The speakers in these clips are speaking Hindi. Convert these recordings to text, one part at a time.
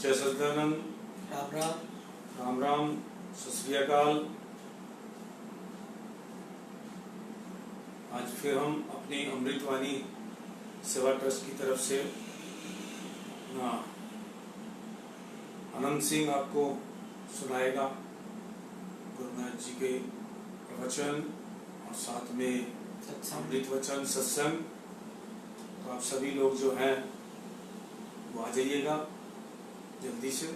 जय सच्चिदानंद। राम राम। राम राम। सत श्री अकाल। आज फिर हम अपनी अमृतवाणी सेवा ट्रस्ट की तरफ से अनंत सिंह आपको सुनाएगा गुरु महाराज जी के प्रवचन और साथ में अमृत वचन सत्संग। तो आप सभी लोग जो हैं वो आ जाइएगा जल्दी से।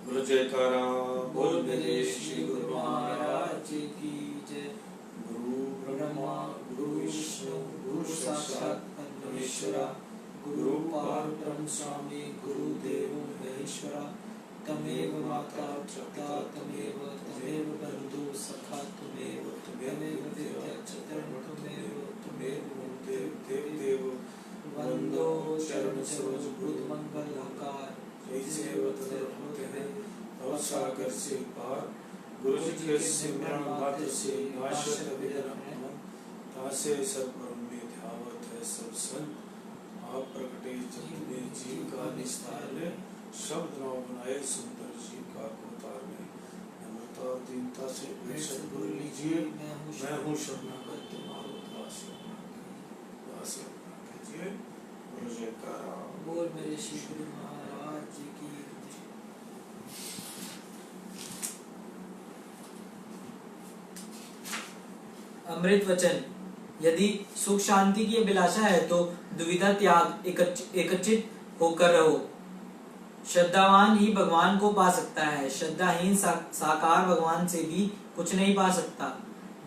बोलो जयकारा बोल मेरे श्री गुरु महाराज जी की जय। गुरु ब्रह्मा गुरु विष्णु गुरु साक्षात परमेश्वरा गुरु पारब्रह्म स्वामी गुरुदेव महेश्वरा तमेव माता पिता तमेव बंधु सखा तमेव विद्या चतुर्थ तमेव देव वंदो चरण सरोज बुद्ध मंगल आकार जैसे होते हैं और सागर से पार गुरु जी के सिमरन मात्र से नाशत विघ्न तासे सब परम में ध्यावत है सब संत आप प्रकटे जग में जीव का निस्तार ले शब्द नाव बनाए सुंदर जीव का अवतार में नम्रता दीनता से सद्गुरु लीजिए। मैं हूँ शरणागत तुम्हारो दास कीजिए। बोलो जयकारा बोल मेरे श्री गुरु महाराज जी की। अमृत वचन। यदि सुख शांति की अभिलाषा है तो दुविधा त्याग एकचित होकर रहो। श्रद्धावान ही भगवान को पा सकता है, श्रद्धाहीन साकार भगवान से भी कुछ नहीं पा सकता।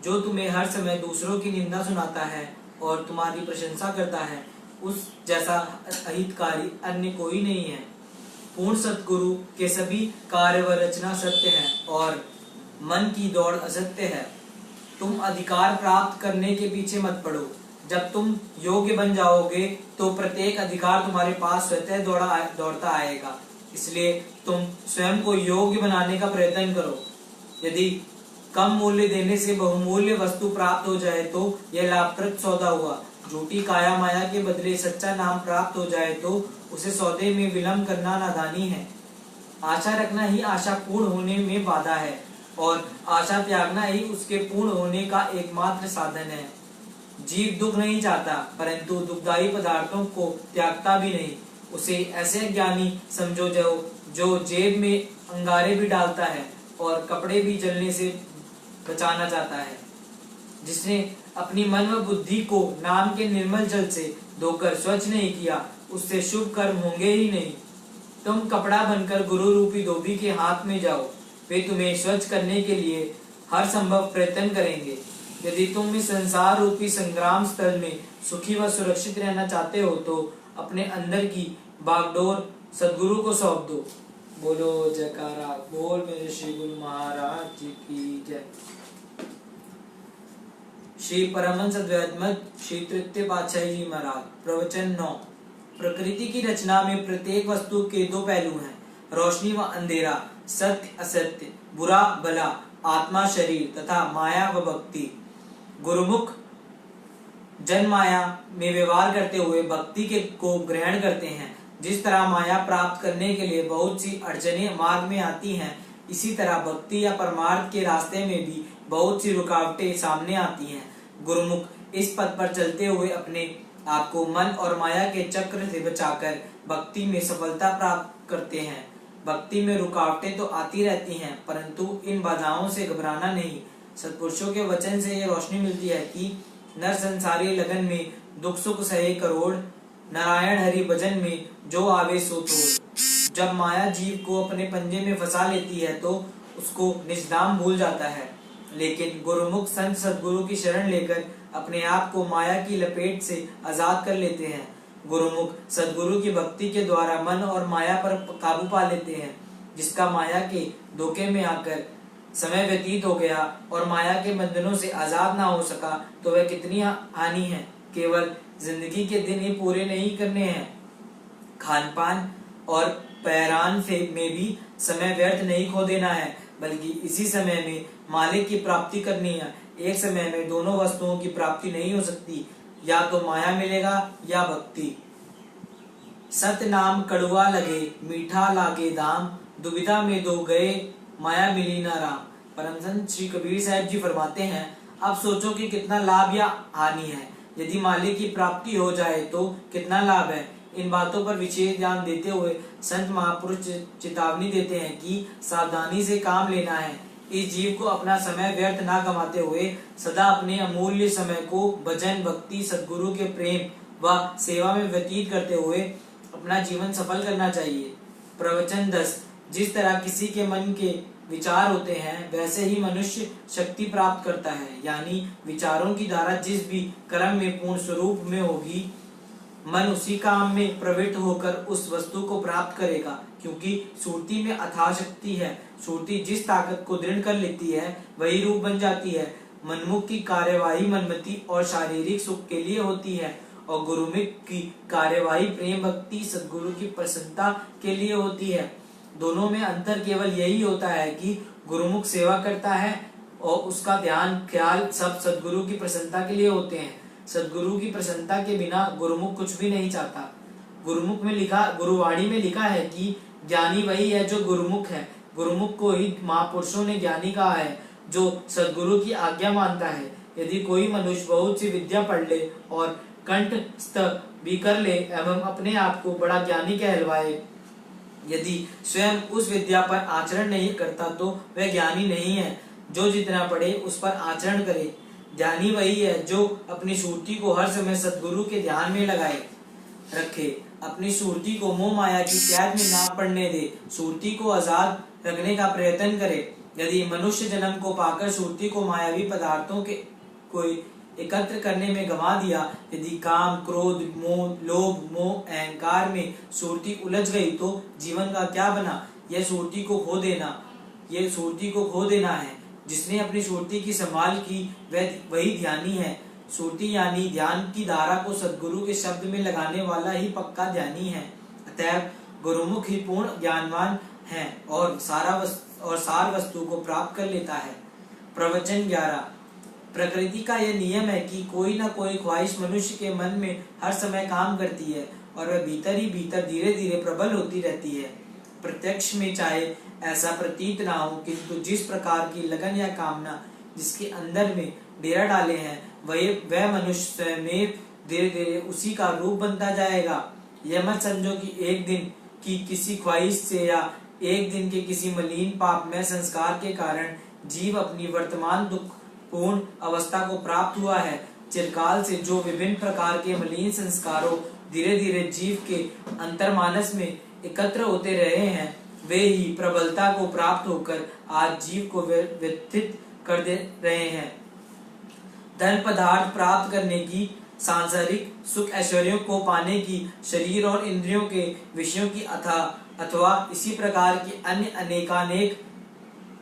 जो तुम्हें हर समय दूसरों की निंदा सुनाता है और तुम्हारी प्रशंसा करता है, उस जैसा अहितकारी अन्य कोई नहीं है। पूर्ण सतगुरु के सभी कार्य व रचना सत्य है और मन की दौड़ असत्य है। तुम अधिकार प्राप्त करने के पीछे मत पड़ो। जब तुम योग्य बन जाओगे तो प्रत्येक अधिकार तुम्हारे पास स्वतः दौड़ता आएगा। इसलिए तुम स्वयं को योग्य बनाने का प्रयत्न करो। यदि कम मूल्य देने से बहुमूल्य वस्तु प्राप्त हो जाए तो यह लाभप्रद सौदा हुआ। झूठी काया माया के बदले सच्चा नाम प्राप्त हो जाए तो उसे सौदे में विलंब करना नादानी है। आशा रखना ही आशा पूर्ण होने में बाधा है और आशा त्यागना ही उसके पूर्ण होने का एकमात्र साधन है। जीव दुख नहीं चाहता परंतु दुखदायी पदार्थों को त्यागता भी नहीं। उसे ऐसे ज्ञानी समझो जो जेब में अंगारे भी डालता है और कपड़े भी जलने से बचाना चाहता है। जिसने अपनी मन व बुद्धि को नाम के निर्मल जल से धोकर स्वच्छ नहीं किया, उससे शुभ कर्म होंगे ही नहीं। तुम कपड़ा बनकर गुरु रूपी धोबी के हाथ में जाओ, वे तुम्हें स्वच्छ करने के लिए हर संभव प्रयत्न करेंगे। यदि तुम इस संसार रूपी संग्राम स्थल में सुखी व सुरक्षित रहना चाहते हो तो अपने अंदर की बागडोर सद्गुरु को सौंप दो। बोलो जयकारा बोल मेरे श्री गुरु महाराज जी की जय। श्री परमहंस अद्वैत मत श्री तृतीय पातशाही जी महाराज। प्रवचन 9। प्रकृति की रचना में प्रत्येक वस्तु के दो पहलू हैं, रोशनी व अंधेरा, सत्य असत्य, बुरा भला, आत्मा शरीर तथा माया व भक्ति। गुरुमुख जन माया में व्यवहार करते हुए भक्ति को ग्रहण करते हैं। जिस तरह माया प्राप्त करने के लिए बहुत सी अड़चनें मार्ग में आती हैं, इसी तरह भक्ति या परमार्थ के रास्ते में भी बहुत सी रुकावटें सामने आती हैं। गुरुमुख इस पथ पर चलते हुए अपने आप को मन और माया के चक्र से बचाकर भक्ति में सफलता प्राप्त करते हैं। भक्ति में रुकावटें तो आती रहती हैं परंतु इन बाधाओं से घबराना नहीं। सत्पुरुषों के वचन से ये रोशनी मिलती है कि नर संसारी लगन में दुख सुख सहे करोड़, नारायण हरि भजन में जो आवे सो तोड़। जब माया जीव को अपने पंजे में फंसा लेती है तो उसको निजधाम भूल जाता है, लेकिन गुरुमुख संत सद्गुरु की शरण लेकर अपने आप को माया की लपेट से आजाद कर लेते हैं। गुरुमुख सद्गुरु की भक्ति के द्वारा मन और माया पर काबू पा लेते हैं। जिसका माया के धोखे में आकर समय व्यतीत हो गया और माया के बंधनों से आजाद ना हो सका तो वह कितनी हानि है। केवल जिंदगी के दिन ही पूरे नहीं करने हैं, खान पान और पैरान से में भी समय व्यर्थ नहीं खो देना है, बल्कि इसी समय में मालिक की प्राप्ति करनी है। एक समय में दोनों वस्तुओं की प्राप्ति नहीं हो सकती, या तो माया मिलेगा या भक्ति। सत नाम कड़वा लगे मीठा लागे दाम, दुविधा में दो गए माया मिली ना राम। परम संत श्री कबीर साहब जी फरमाते हैं, अब सोचो कि कितना लाभ या हानि है। यदि मालिक की प्राप्ति हो जाए तो कितना लाभ है। इन बातों पर विशेष ध्यान देते हुए संत महापुरुष चेतावनी देते हैं कि सावधानी से काम लेना है। इस जीव को अपना समय व्यर्थ ना गंवाते हुए सदा अपने अमूल्य समय को भजन, भक्ति, सद्गुरु के प्रेम व सेवा में व्यतीत करते हुए अपना जीवन सफल करना चाहिए। प्रवचन 10। जिस तरह किसी के मन के विचार होते हैं वैसे ही मनुष्य शक्ति प्राप्त करता है, यानी विचारों की धारा जिस भी कर्म में पूर्ण स्वरूप में होगी, मन उसी काम में प्रवृत्त होकर उस वस्तु को प्राप्त करेगा। क्योंकि सुरती में अथाह शक्ति है। सुरती जिस ताकत को दृढ़ कर लेती है वही रूप बन जाती है। मनमुख की कार्यवाही मनमति और शारीरिक सुख के लिए होती है, और गुरुमुख की कार्यवाही प्रेम, भक्ति, सद्गुरु की प्रसन्नता के लिए होती है। दोनों में अंतर केवल यही होता है कि गुरुमुख सेवा करता है और उसका ध्यान ख्याल सब सद्गुरु की प्रसन्नता के लिए होते हैं। सद्गुरु की प्रसन्नता के बिना गुरुमुख कुछ भी नहीं चाहता। गुरुवाणी में लिखा है कि ज्ञानी वही है जो गुरुमुख है। गुरुमुख को ही महापुरुषों ने ज्ञानी कहा है, जो सद्गुरु की आज्ञा मानता है। यदि कोई मनुष्य बहुत सी विद्या पढ़ ले और कंठस्थ भी कर ले एवं अपने आप को बड़ा ज्ञानी कहलवाए, यदि स्वयं उस विद्या पर आचरण नहीं करता तो वह ज्ञानी नहीं है। जो जितना पढ़े उस पर आचरण करे। ज्ञानी वही है जो अपनी सुरती को हर समय सद्गुरु के ध्यान में लगाए रखे, अपनी सुरती को मोह माया की कैद में ना पड़ने दे, सुरती को आजाद रखने का प्रयत्न करे। यदि मनुष्य जन्म को पाकर सुरती को मायावी पदार्थों के कोई एकत्र करने में गंवा दिया, यदि काम, क्रोध, मोह, लोभ, मोह, अहंकार में सुरती उलझ गई तो जीवन का क्या बना। यह सुरती को खो देना है। जिसने अपनी सुरती की संभाल की वही ध्यानी है। सुरती यानी ध्यान की धारा को सद्गुरु के शब्द में लगाने वाला ही पक्का ध्यानी है। अतएव गुरुमुख ही पूर्ण ज्ञानवान है और सार वस्तु को प्राप्त कर लेता है। प्रवचन 11। प्रकृति का यह नियम है कि कोई न कोई ख्वाहिश मनुष्य के मन में हर समय काम करती है और वह भीतर ही भीतर धीरे धीरे प्रबल होती रहती है। प्रत्यक्ष में चाहे ऐसा प्रतीत ना हो, किंतु जिस प्रकार की लगन या कामना जिसके अंदर में डेरा डाले हैं वह मनुष्य स्वयं धीरे धीरे उसी का रूप बनता जाएगा। यह मत समझो कि एक दिन की किसी ख्वाहिश से या एक दिन के किसी मलिन पापमय संस्कार के कारण जीव अपनी वर्तमान दुख पूर्ण अवस्था को प्राप्त हुआ है। चिरकाल से जो विभिन्न प्रकार के मलिन संस्कारों धीरे धीरे जीव के अंतर्मानस में एकत्र होते रहे हैं, वे ही प्रबलता को प्राप्त होकर आज जीव को व्यथित कर दे रहे हैं। धन पदार्थ प्राप्त करने की, सांसारिक सुख ऐश्वर्यों को पाने की, शरीर और इंद्रियों के विषयों की अथवा इसी प्रकार की अन्य अनेकानेक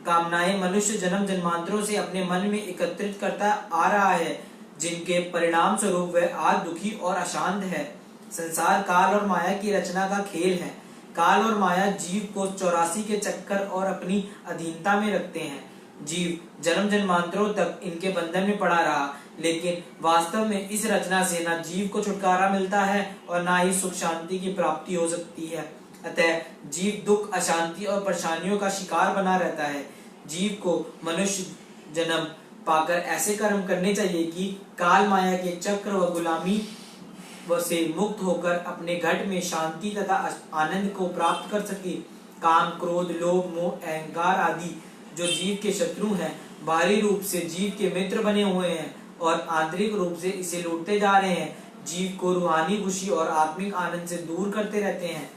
कामनाएं मनुष्य जन्म जन्मांतरों से अपने मन में एकत्रित करता आ रहा है, जिनके परिणाम स्वरूप वह आज दुखी और अशांत है। संसार काल और माया की रचना का खेल है। काल और माया जीव को 84 के चक्कर और अपनी अधीनता में रखते हैं। जीव जन्म जन्मांतरों तक इनके बंधन में पड़ा रहा, लेकिन वास्तव में इस रचना से न जीव को छुटकारा मिलता है और न ही सुख शांति की प्राप्ति हो सकती है। अतः जीव दुख, अशांति और परेशानियों का शिकार बना रहता है। जीव को मनुष्य जन्म पाकर ऐसे कर्म करने चाहिए कि काल माया के चक्र व गुलामी से मुक्त होकर अपने घट में शांति तथा आनंद को प्राप्त कर सके। काम, क्रोध, लोभ, मोह, अहंकार आदि जो जीव के शत्रु हैं, बाहरी रूप से जीव के मित्र बने हुए हैं और आंतरिक रूप से इसे लूटते जा रहे हैं। जीव को रूहानी खुशी और आत्मिक आनंद से दूर करते रहते हैं।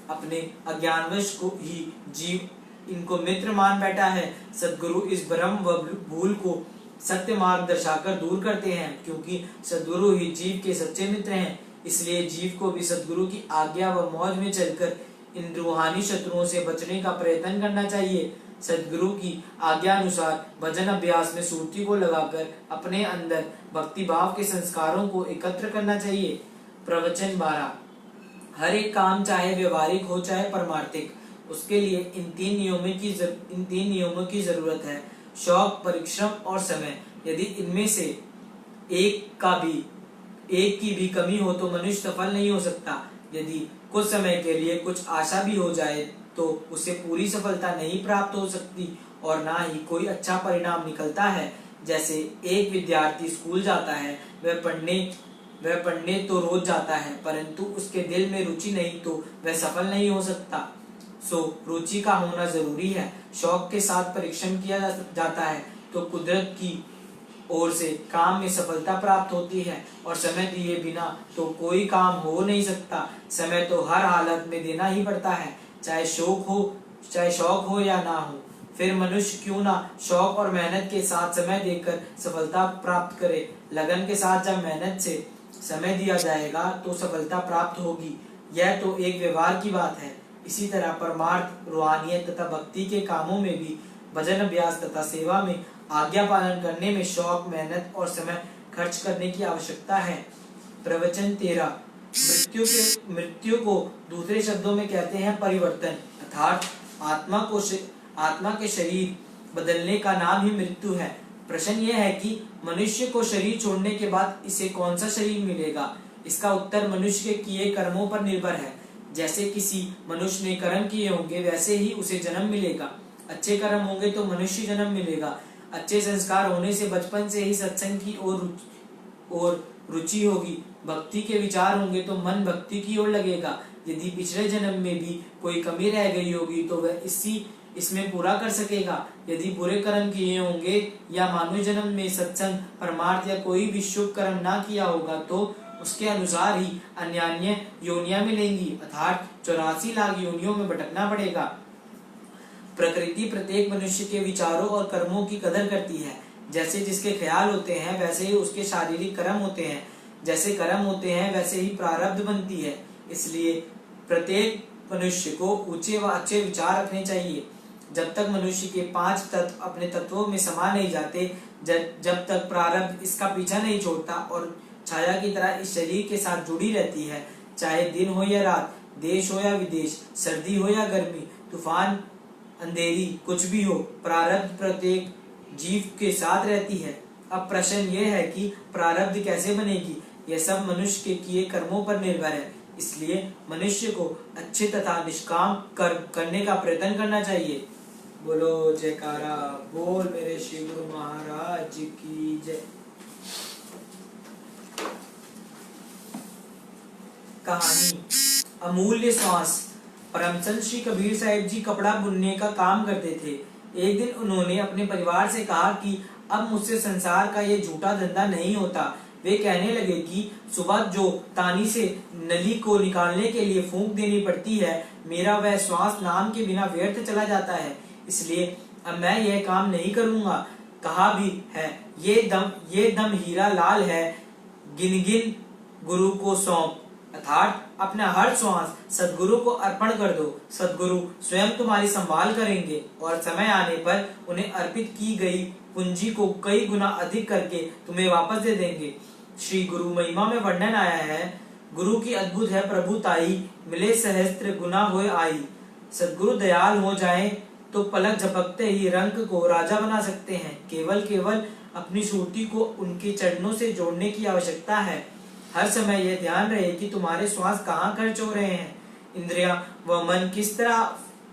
अपने अज्ञानवश को ही जीव इनको मित्र मान बैठा है। सद्गुरु इस भ्रम व भूल को सत्य मार्ग दर्शाकर दूर करते हैं, क्योंकि सद्गुरु ही जीव के सच्चे मित्र हैं। इसलिए जीव को भी सद्गुरु की आज्ञा व मौज में चलकर इन रूहानी शत्रुओं से बचने का प्रयत्न करना चाहिए। सद्गुरु की आज्ञा अनुसार भजन अभ्यास में सुरती को लगाकर अपने अंदर भक्ति भाव के संस्कारों को एकत्र करना चाहिए। प्रवचन 12। हर एक काम चाहे व्यवहारिक हो चाहे परमार्थिक, उसके लिए इन तीन नियमों की जरूरत है: शौक, परिश्रम और समय। यदि इनमें से एक की भी कमी हो तो मनुष्य सफल नहीं हो सकता। यदि कुछ समय के लिए कुछ आशा भी हो जाए तो उसे पूरी सफलता नहीं प्राप्त हो सकती और ना ही कोई अच्छा परिणाम निकलता है। जैसे एक विद्यार्थी स्कूल जाता है, वह पढ़ने तो रोज जाता है, परंतु उसके दिल में रुचि नहीं तो वह सफल नहीं हो सकता। सो रुचि का होना जरूरी है। शौक के साथ परिश्रम किया जाता है तो कुदरत की ओर से काम में सफलता प्राप्त होती है और समय दिए बिना तो कोई काम हो नहीं सकता। समय तो हर हालत में देना ही पड़ता है, चाहे शौक हो या ना हो। फिर मनुष्य क्यों ना शौक और मेहनत के साथ समय देकर सफलता प्राप्त करे। लगन के साथ जब मेहनत से समय दिया जाएगा तो सफलता प्राप्त होगी। यह तो एक व्यवहार की बात है। इसी तरह परमार्थ, रूहानियत तथा भक्ति के कामों में भी भजन अभ्यास तथा सेवा में आज्ञा पालन करने में शौक, मेहनत और समय खर्च करने की आवश्यकता है। प्रवचन 13। मृत्यु को दूसरे शब्दों में कहते हैं परिवर्तन, अर्थात आत्मा के शरीर बदलने का नाम ही मृत्यु है। प्रश्न यह है कि मनुष्य को शरीर छोड़ने के बाद इसे कौन सा शरीर मिलेगा। इसका उत्तर मनुष्य के किए कर्मों पर निर्भर है। जैसे किसी मनुष्य ने कर्म किए होंगे वैसे ही उसे जन्म मिलेगा। अच्छे कर्म होंगे तो मनुष्य जन्म मिलेगा। अच्छे संस्कार होने से बचपन से ही सत्संग की ओर रुचि होगी। भक्ति के विचार होंगे तो मन भक्ति की ओर लगेगा। यदि पिछले जन्म में भी कोई कमी रह गई होगी तो वह इसमें पूरा कर सकेगा। यदि बुरे कर्म किए होंगे या मानव जन्म में सत्संग, परमार्थ या कोई भी शुभ कर्म ना किया होगा तो उसके अनुसार ही अन्य योनियां मिलेंगी, अर्थात 84 लाख योनियों में भटकना पड़ेगा। प्रकृति प्रत्येक मनुष्य के विचारों और कर्मों की कदर करती है। जैसे जिसके ख्याल होते हैं वैसे ही उसके शारीरिक कर्म होते हैं। जैसे कर्म होते हैं वैसे ही प्रारब्ध बनती है। इसलिए प्रत्येक मनुष्य को ऊंचे व अच्छे विचार रखने चाहिए। जब तक मनुष्य के 5 तत्व अपने तत्वों में समा नहीं जाते, जब तक प्रारब्ध इसका पीछा नहीं छोड़ता और छाया की तरह इस शरीर के साथ जुड़ी रहती है, चाहे दिन हो या रात, देश हो या विदेश, सर्दी हो या गर्मी, तूफान, अंधेरी, कुछ भी हो, प्रारब्ध प्रत्येक जीव के साथ रहती है। अब प्रश्न यह है कि प्रारब्ध कैसे बनेगी। यह सब मनुष्य के किए कर्मों पर निर्भर है। इसलिए मनुष्य को अच्छे तथा निष्काम कर्म करने का प्रयत्न करना चाहिए। बोलो जयकारा बोल मेरे श्री गुरु महाराज की जय। कहानी अमूल्य श्वास। परमचंद श्री कबीर साहिब जी कपड़ा बुनने का काम करते थे। एक दिन उन्होंने अपने परिवार से कहा कि अब मुझसे संसार का ये झूठा धंधा नहीं होता। वे कहने लगे कि सुबह जो तानी से नली को निकालने के लिए फूंक देनी पड़ती है, मेरा वह श्वास नाम के बिना व्यर्थ चला जाता है। इसलिए अब मैं यह काम नहीं करूंगा। कहा भी है, ये दम हीरा लाल है, गिन गिन गुरु को सौंप, अर्थात अपना हर श्वास सदगुरु को अर्पण कर दो। सदगुरु स्वयं तुम्हारी संभाल करेंगे और समय आने पर उन्हें अर्पित की गई पूंजी को कई गुना अधिक करके तुम्हें वापस दे देंगे। श्री गुरु महिमा में वर्णन आया है, गुरु की अद्भुत है प्रभुताई, मिले सहस्त्र गुना होए आई। सदगुरु दयाल हो जाएं तो पलक झपकते ही रंग को राजा बना सकते हैं। केवल अपनी सूरती को उनके चरणों से जोड़ने की आवश्यकता है। हर समय यह ध्यान रहे कि तुम्हारे श्वास कहाँ खर्च हो रहे हैं, इंद्रियां व मन किस तरह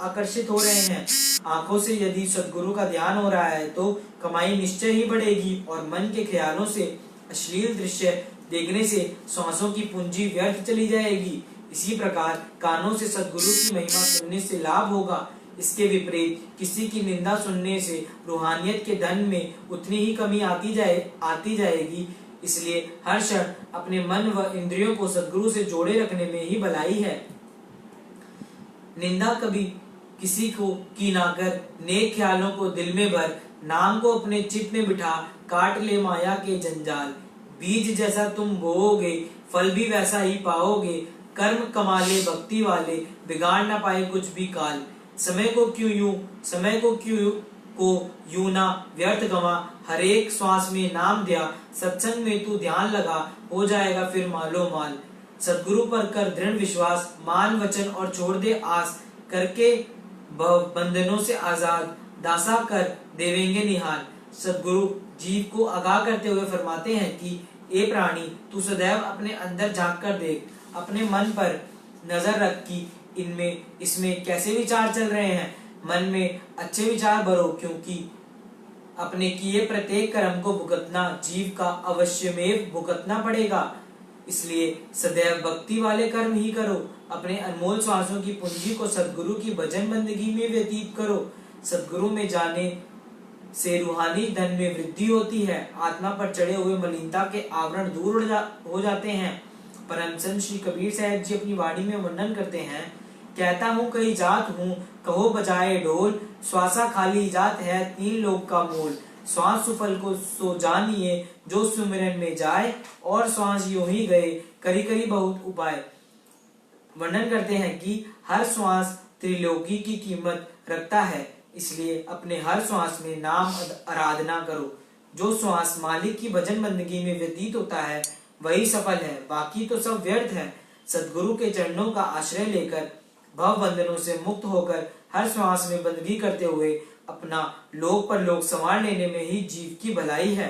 आकर्षित हो रहे हैं। आंखों से यदि सदगुरु का ध्यान हो रहा है तो कमाई निश्चय ही बढ़ेगी और मन के ख्यालों से अश्लील दृश्य देखने से श्वासों की पूंजी व्यर्थ चली जाएगी। इसी प्रकार कानों से सदगुरु की महिमा सुनने से लाभ होगा। इसके विपरीत किसी की निंदा सुनने से रूहानियत के धन में उतनी ही कमी आती जाएगी। इसलिए हर क्षण अपने मन व इंद्रियों को सदगुरु से जोड़े रखने में ही भलाई है। निंदा कभी किसी को की ना कर, नेक ख्यालों को दिल में भर, नाम को अपने चित्त में बिठा, काट ले माया के जंजाल। बीज जैसा तुम बोओगे फल भी वैसा ही पाओगे। कर्म कमा ले भक्ति वाले, बिगाड़ ना पाए कुछ भी काल। समय को यूं ना व्यर्थ गवा, हर एक श्वास में नाम दिया। सत्संग में तू ध्यान लगा, हो जाएगा फिर मालो माल। सदगुरु पर कर दृढ़ विश्वास, मान वचन और छोड़ दे आस। करके बंधनों से आजाद, दासा कर देवेंगे निहाल। सदगुरु जीव को आगाह करते हुए फरमाते हैं कि ए प्राणी, तू सदैव अपने अंदर झांक कर देख, अपने मन पर नजर रख कि इसमें कैसे विचार चल रहे हैं। मन में अच्छे विचार भरो, क्योंकि अपने किए प्रत्येक कर्म को भुगतना जीव का अवश्यमेव भुगतना पड़ेगा। इसलिए सदैव भक्ति वाले कर्म ही करो। अपने अनमोल श्वासों की पूंजी को सद्गुरु की भजन बंदगी में व्यतीत करो। सद्गुरु में जाने से रूहानी धन में वृद्धि होती है। आत्मा पर चढ़े हुए मलिनता के आवरण दूर हो जाते हैं। परम संत श्री कबीर साहब जी अपनी वाणी में वर्णन करते हैं, कहता हूँ कई जात हूँ, कहो बजाए ढोल, श्वासा खाली जात है तीन लोक का मूल। श्वास सुफल को सो जानिए, जो सुमिरन में जाए, और श्वास यूं ही गए, करी करी बहुत उपाय। वर्णन करते हैं कि हर श्वास त्रिलोकी की कीमत रखता है, इसलिए अपने हर श्वास में नाम आराधना करो। जो श्वास मालिक की भजन बंदगी में व्यतीत होता है वही सफल है, बाकी तो सब व्यर्थ है। सद्गुरु के चरणों का आश्रय लेकर भव बंधनों से मुक्त होकर हर श्वास में बंदगी करते हुए अपना लोक पर लोक संवार लेने में ही जीव की भलाई है।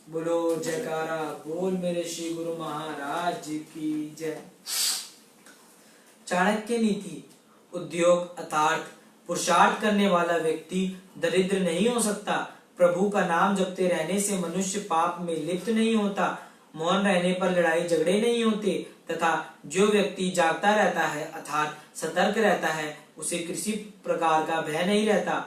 बोलो जयकारा बोल मेरे श्री गुरु महाराज जी की जय। चाणक्य नीति। उद्योग अर्थात पुरुषार्थ करने वाला व्यक्ति दरिद्र नहीं हो सकता। प्रभु का नाम जपते रहने से मनुष्य पाप में लिप्त नहीं होता। मौन रहने पर लड़ाई झगड़े नहीं होते, तथा जो व्यक्ति जागता रहता है अर्थात सतर्क रहता है, उसे किसी प्रकार का भय नहीं रहता।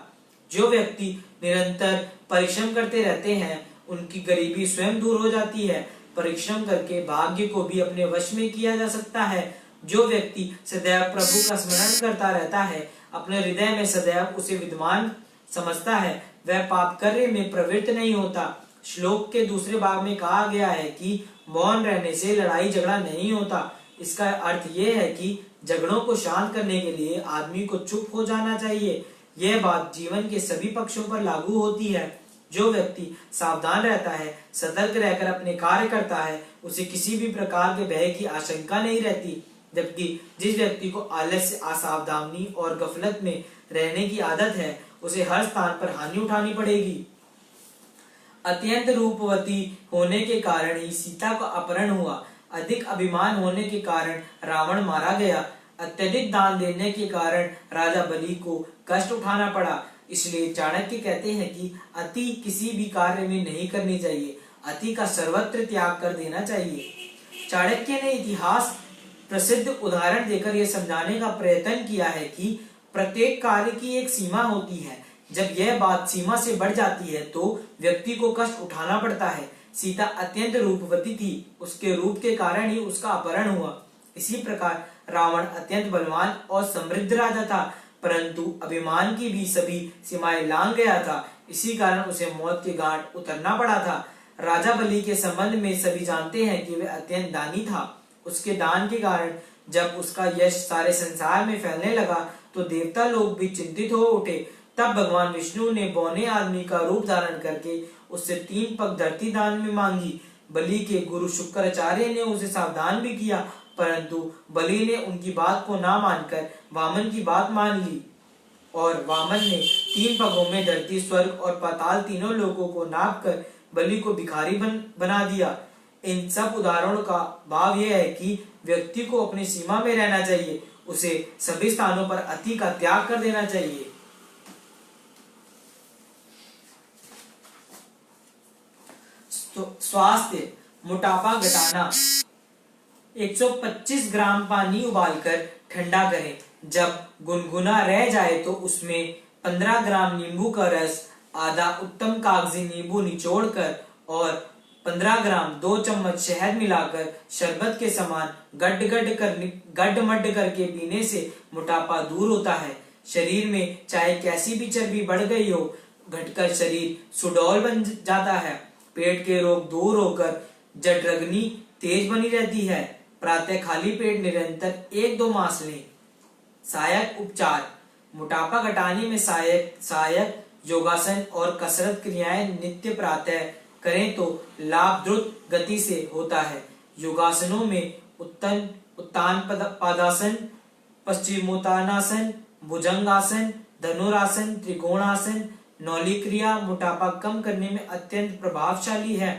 जो व्यक्ति निरंतर परिश्रम करते रहते हैं, उनकी गरीबी स्वयं दूर हो जाती है। परिश्रम करके भाग्य को भी अपने वश में किया जा सकता है। जो व्यक्ति सदैव प्रभु का स्मरण करता रहता है, अपने हृदय में सदैव उसे विद्यमान समझता है, वह पाप कार्य में प्रवृत्त नहीं होता। श्लोक के दूसरे भाग में कहा गया है कि मौन रहने से लड़ाई झगड़ा नहीं होता। इसका अर्थ यह है कि झगड़ों को शांत करने के लिए आदमी को चुप हो जाना चाहिए। यह बात जीवन के सभी पक्षों पर लागू होती है। जो व्यक्ति सावधान रहता है, सतर्क रहकर अपने कार्य करता है, उसे किसी भी प्रकार के भय की आशंका नहीं रहती। जबकि जिस व्यक्ति को आलस्य, असावधानी और गफलत में रहने की आदत है, उसे हर स्थान पर हानि उठानी पड़ेगी। अत्यंत रूपवती होने के कारण ही सीता का अपहरण हुआ। अधिक अभिमान होने के कारण रावण मारा गया। अत्यधिक दान देने के कारण राजा बलि को कष्ट उठाना पड़ा। इसलिए चाणक्य कहते हैं कि अति किसी भी कार्य में नहीं करनी चाहिए, अति का सर्वत्र त्याग कर देना चाहिए। चाणक्य ने इतिहास प्रसिद्ध उदाहरण देकर यह समझाने का प्रयत्न किया है कि प्रत्येक कार्य की एक सीमा होती है। जब यह बात सीमा से बढ़ जाती है तो व्यक्ति को कष्ट उठाना पड़ता है। सीता अत्यंत रूपवती थी, उसके रूप के कारण ही उसका अपहरण हुआ। इसी प्रकार रावण अत्यंत बलवान और समृद्ध राजा था, परंतु अभिमान की भी सभी सीमाएं लांघ गया था। इसी कारण उसे मौत के घाट उतरना पड़ा था। राजा बलि के संबंध में सभी जानते हैं कि वह अत्यंत दानी था। उसके दान के कारण जब उसका यश सारे संसार में फैलने लगा तो देवता लोग भी चिंतित हो उठे। तब भगवान विष्णु ने बौने आदमी का रूप धारण करके उससे 3 पग धरती दान में मांगी। बलि के गुरु शुक्राचार्य ने उसे सावधान भी किया, परंतु बलि ने उनकी बात को ना मानकर वामन की बात मान ली और वामन ने 3 पगों में धरती, स्वर्ग और पाताल तीनों लोगों को नाप कर बलि को भिखारी बना दिया। इन सब उदाहरणों का भाव यह है कि व्यक्ति को अपनी सीमा में रहना चाहिए, उसे सभी स्थानों पर अति का त्याग कर देना चाहिए। स्वास्थ्य। मोटापा घटाना। 125 ग्राम पानी उबालकर ठंडा करें। जब गुनगुना रह जाए तो उसमें 15 ग्राम नींबू का रस, आधा उत्तम कागजी नींबू निचोड़कर और 15 ग्राम 2 चम्मच शहद मिलाकर शरबत के समान गड्ढ-मड्ढ करके पीने से मोटापा दूर होता है। शरीर में चाहे कैसी भी चर्बी बढ़ गई हो, घटकर शरीर सुडौल बन जाता है। पेट के रोग दूर होकर जठरग्नि तेज बनी रहती है। प्रातः खाली पेट निरंतर 1-2 मास लें। सहायक उपचार। मोटापा घटाने में सहायक योगासन और कसरत क्रियाएं नित्य प्रातः करें तो लाभ द्रुत गति से होता है। योगासनों में उत्तान पादासन, पश्चिमोत्तानासन, भुजंगासन, धनुरासन, त्रिकोणासन, नौली क्रिया मोटापा कम करने में अत्यंत प्रभावशाली है।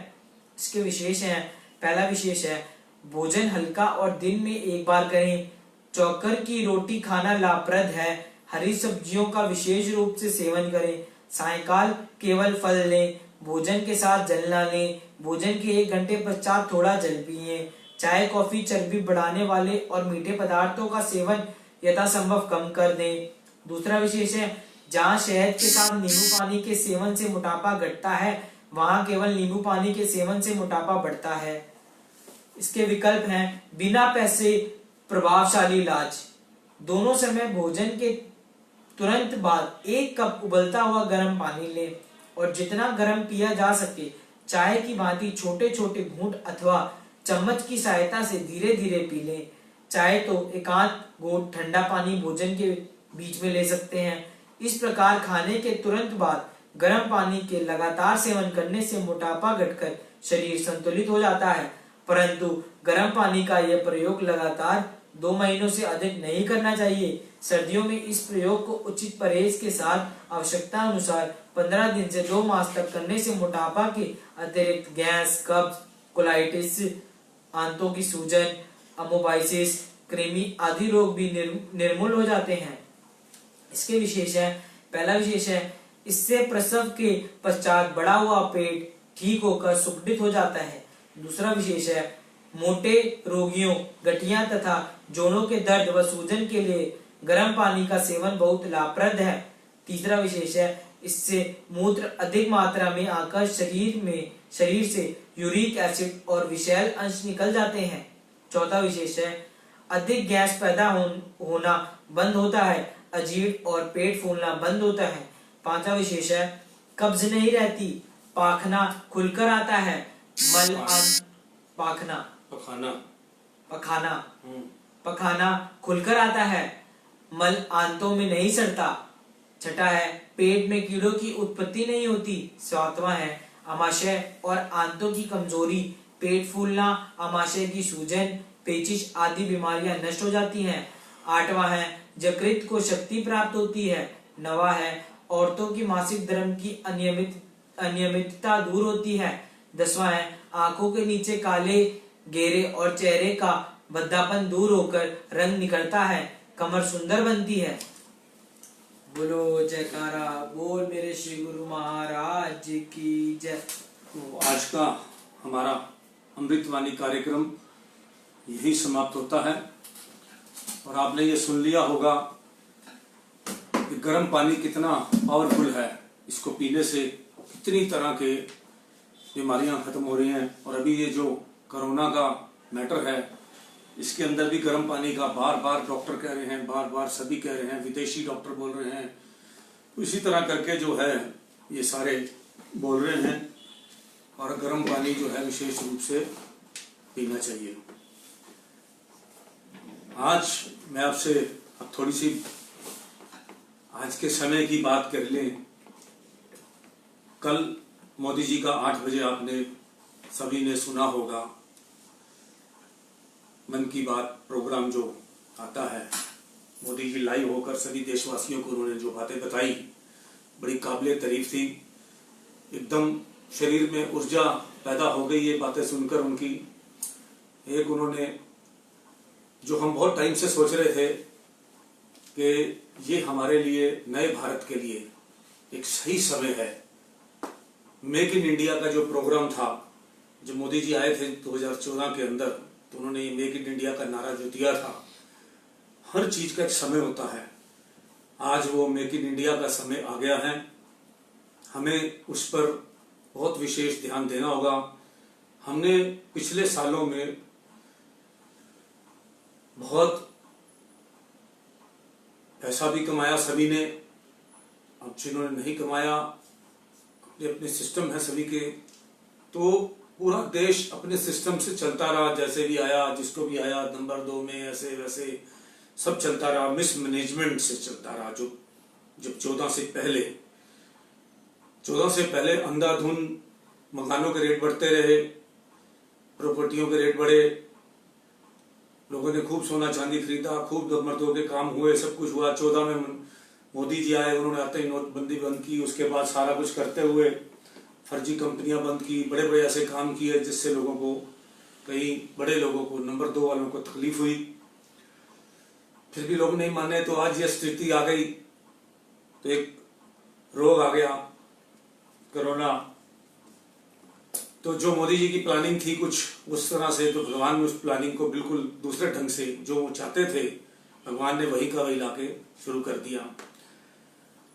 इसके विशेष हैं। पहला विशेष है भोजन हल्का और दिन में एक बार करें। चौकर की रोटी खाना लाभप्रद है। हरी सब्जियों का विशेष रूप से सेवन करें। सायंकाल केवल फल लें। भोजन के साथ जल ना लें। भोजन के 1 घंटे पश्चात थोड़ा जल पिए। चाय कॉफी चर्बी बढ़ाने वाले और मीठे पदार्थों का सेवन यथासंभव कम कर दें। दूसरा विशेष है जहाँ शहद के साथ नींबू पानी के सेवन से मोटापा घटता है वहां केवल नींबू पानी के सेवन से मोटापा बढ़ता है। इसके विकल्प हैं बिना पैसे प्रभावशाली इलाज। दोनों समय भोजन के तुरंत बाद 1 कप उबलता हुआ गर्म पानी लें और जितना गर्म पिया जा सके चाय की भांति छोटे छोटे घूंट अथवा चम्मच की सहायता से धीरे धीरे पी लें। चाहे तो एकांत घूंट ठंडा पानी भोजन के बीच में ले सकते हैं। इस प्रकार खाने के तुरंत बाद गर्म पानी के लगातार सेवन करने से मोटापा घटकर शरीर संतुलित हो जाता है, परंतु गर्म पानी का यह प्रयोग लगातार 2 महीनों से अधिक नहीं करना चाहिए। सर्दियों में इस प्रयोग को उचित परहेज के साथ आवश्यकता अनुसार 15 दिन से 2 मास तक करने से मोटापा के अतिरिक्त गैस, कब्ज, कोलाइटिस, आंतों की सूजन, अमोबाइसिस, कृमि आदि रोग भी निर्मूल हो जाते हैं। इसके विशेष है। पहला विशेष है इससे प्रसव के पश्चात बढ़ा हुआ पेट ठीक होकर सुगठित हो जाता है। दूसरा विशेष है मोटे रोगियों, गठिया तथा जोड़ों के दर्द व सूजन के लिए गर्म पानी का सेवन बहुत लाभप्रद है। तीसरा विशेष है इससे मूत्र अधिक मात्रा में आकर शरीर से यूरिक एसिड और विषैल अंश निकल जाते हैं। चौथा विशेष है अधिक गैस पैदा होना बंद होता है, अजीर्ण और पेट फूलना बंद होता है। पांचवा विशेष है कब्ज नहीं रहती, पाखना खुलकर आता है, पखाना खुलकर आता है, मल आंतों में नहीं सड़ता। छठा है पेट में कीड़ों की उत्पत्ति नहीं होती। सातवां है आमाशय और आंतों की कमजोरी, पेट फूलना, आमाशय की सूजन, पेचिश आदि बीमारियां नष्ट हो जाती हैं। आठवां है यकृत को शक्ति प्राप्त होती है। नवा है औरतों की मासिक धर्म की अनियमितता दूर होती है। 10वां है आंखों के नीचे काले घेरे और चेहरे का भद्दापन दूर होकर रंग निकलता है, कमर सुंदर बनती है। बोलो जयकारा बोल मेरे श्री गुरु महाराज की जय। तो आज का हमारा अमृतवाणी कार्यक्रम यही समाप्त होता है और आपने ये सुन लिया होगा कि गर्म पानी कितना पावरफुल है। इसको पीने से कितनी तरह के बीमारियां खत्म हो रही हैं। और अभी ये जो कोरोना का मैटर है इसके अंदर भी गर्म पानी का बार बार डॉक्टर कह रहे हैं, बार बार सभी कह रहे हैं, विदेशी डॉक्टर बोल रहे हैं। तो इसी तरह करके जो है ये सारे बोल रहे हैं और गर्म पानी जो है विशेष रूप से पीना चाहिए। आज मैं आपसे अब थोड़ी सी आज के समय की बात कर लें। कल मोदी जी का 8 बजे आपने सभी ने सुना होगा मन की बात प्रोग्राम जो आता है। मोदी जी लाइव होकर सभी देशवासियों को उन्होंने जो बातें बताई बड़ी काबिले तारीफ थी। एकदम शरीर में ऊर्जा पैदा हो गई ये बातें सुनकर उनकी। एक उन्होंने जो हम बहुत टाइम से सोच रहे थे कि ये हमारे लिए नए भारत के लिए एक सही समय है। मेक इन इंडिया का जो प्रोग्राम था, जो मोदी जी आए थे 2014 के अंदर, तो उन्होंने ये मेक इन इंडिया का नारा जो दिया था, हर चीज का एक समय होता है। आज वो मेक इन इंडिया का समय आ गया है। हमें उस पर बहुत विशेष ध्यान देना होगा। हमने पिछले सालों में बहुत पैसा भी कमाया सभी ने। अब जिन्होंने नहीं कमाया, अपने सिस्टम है सभी के, तो पूरा देश अपने सिस्टम से चलता रहा। जैसे भी आया, जिसको भी आया, नंबर 2 में ऐसे वैसे सब चलता रहा। मिसमैनेजमेंट से चलता रहा। जो जब 14 से पहले अंधाधुंध मकानों के रेट बढ़ते रहे, प्रॉपर्टियों के रेट बढ़े, लोगों ने खूब सोना चांदी खरीदा, खूब मर्दों के काम हुए, सब कुछ हुआ। 14 में मोदी जी आए, उन्होंने आते ही नोटबंदी बंद की, उसके बाद सारा कुछ करते हुए फर्जी कंपनियां बंद की, बड़े बड़े ऐसे काम किए जिससे लोगों को, कई बड़े लोगों को, नंबर 2 वालों को तकलीफ हुई। फिर भी लोग नहीं माने, तो आज ये स्थिति आ गई। तो एक रोग आ गया कोरोना। तो जो मोदी जी की प्लानिंग थी कुछ उस तरह से, तो भगवान ने उस प्लानिंग को बिल्कुल दूसरे ढंग से, जो वो चाहते थे, भगवान ने वही का वही लाके शुरू कर दिया।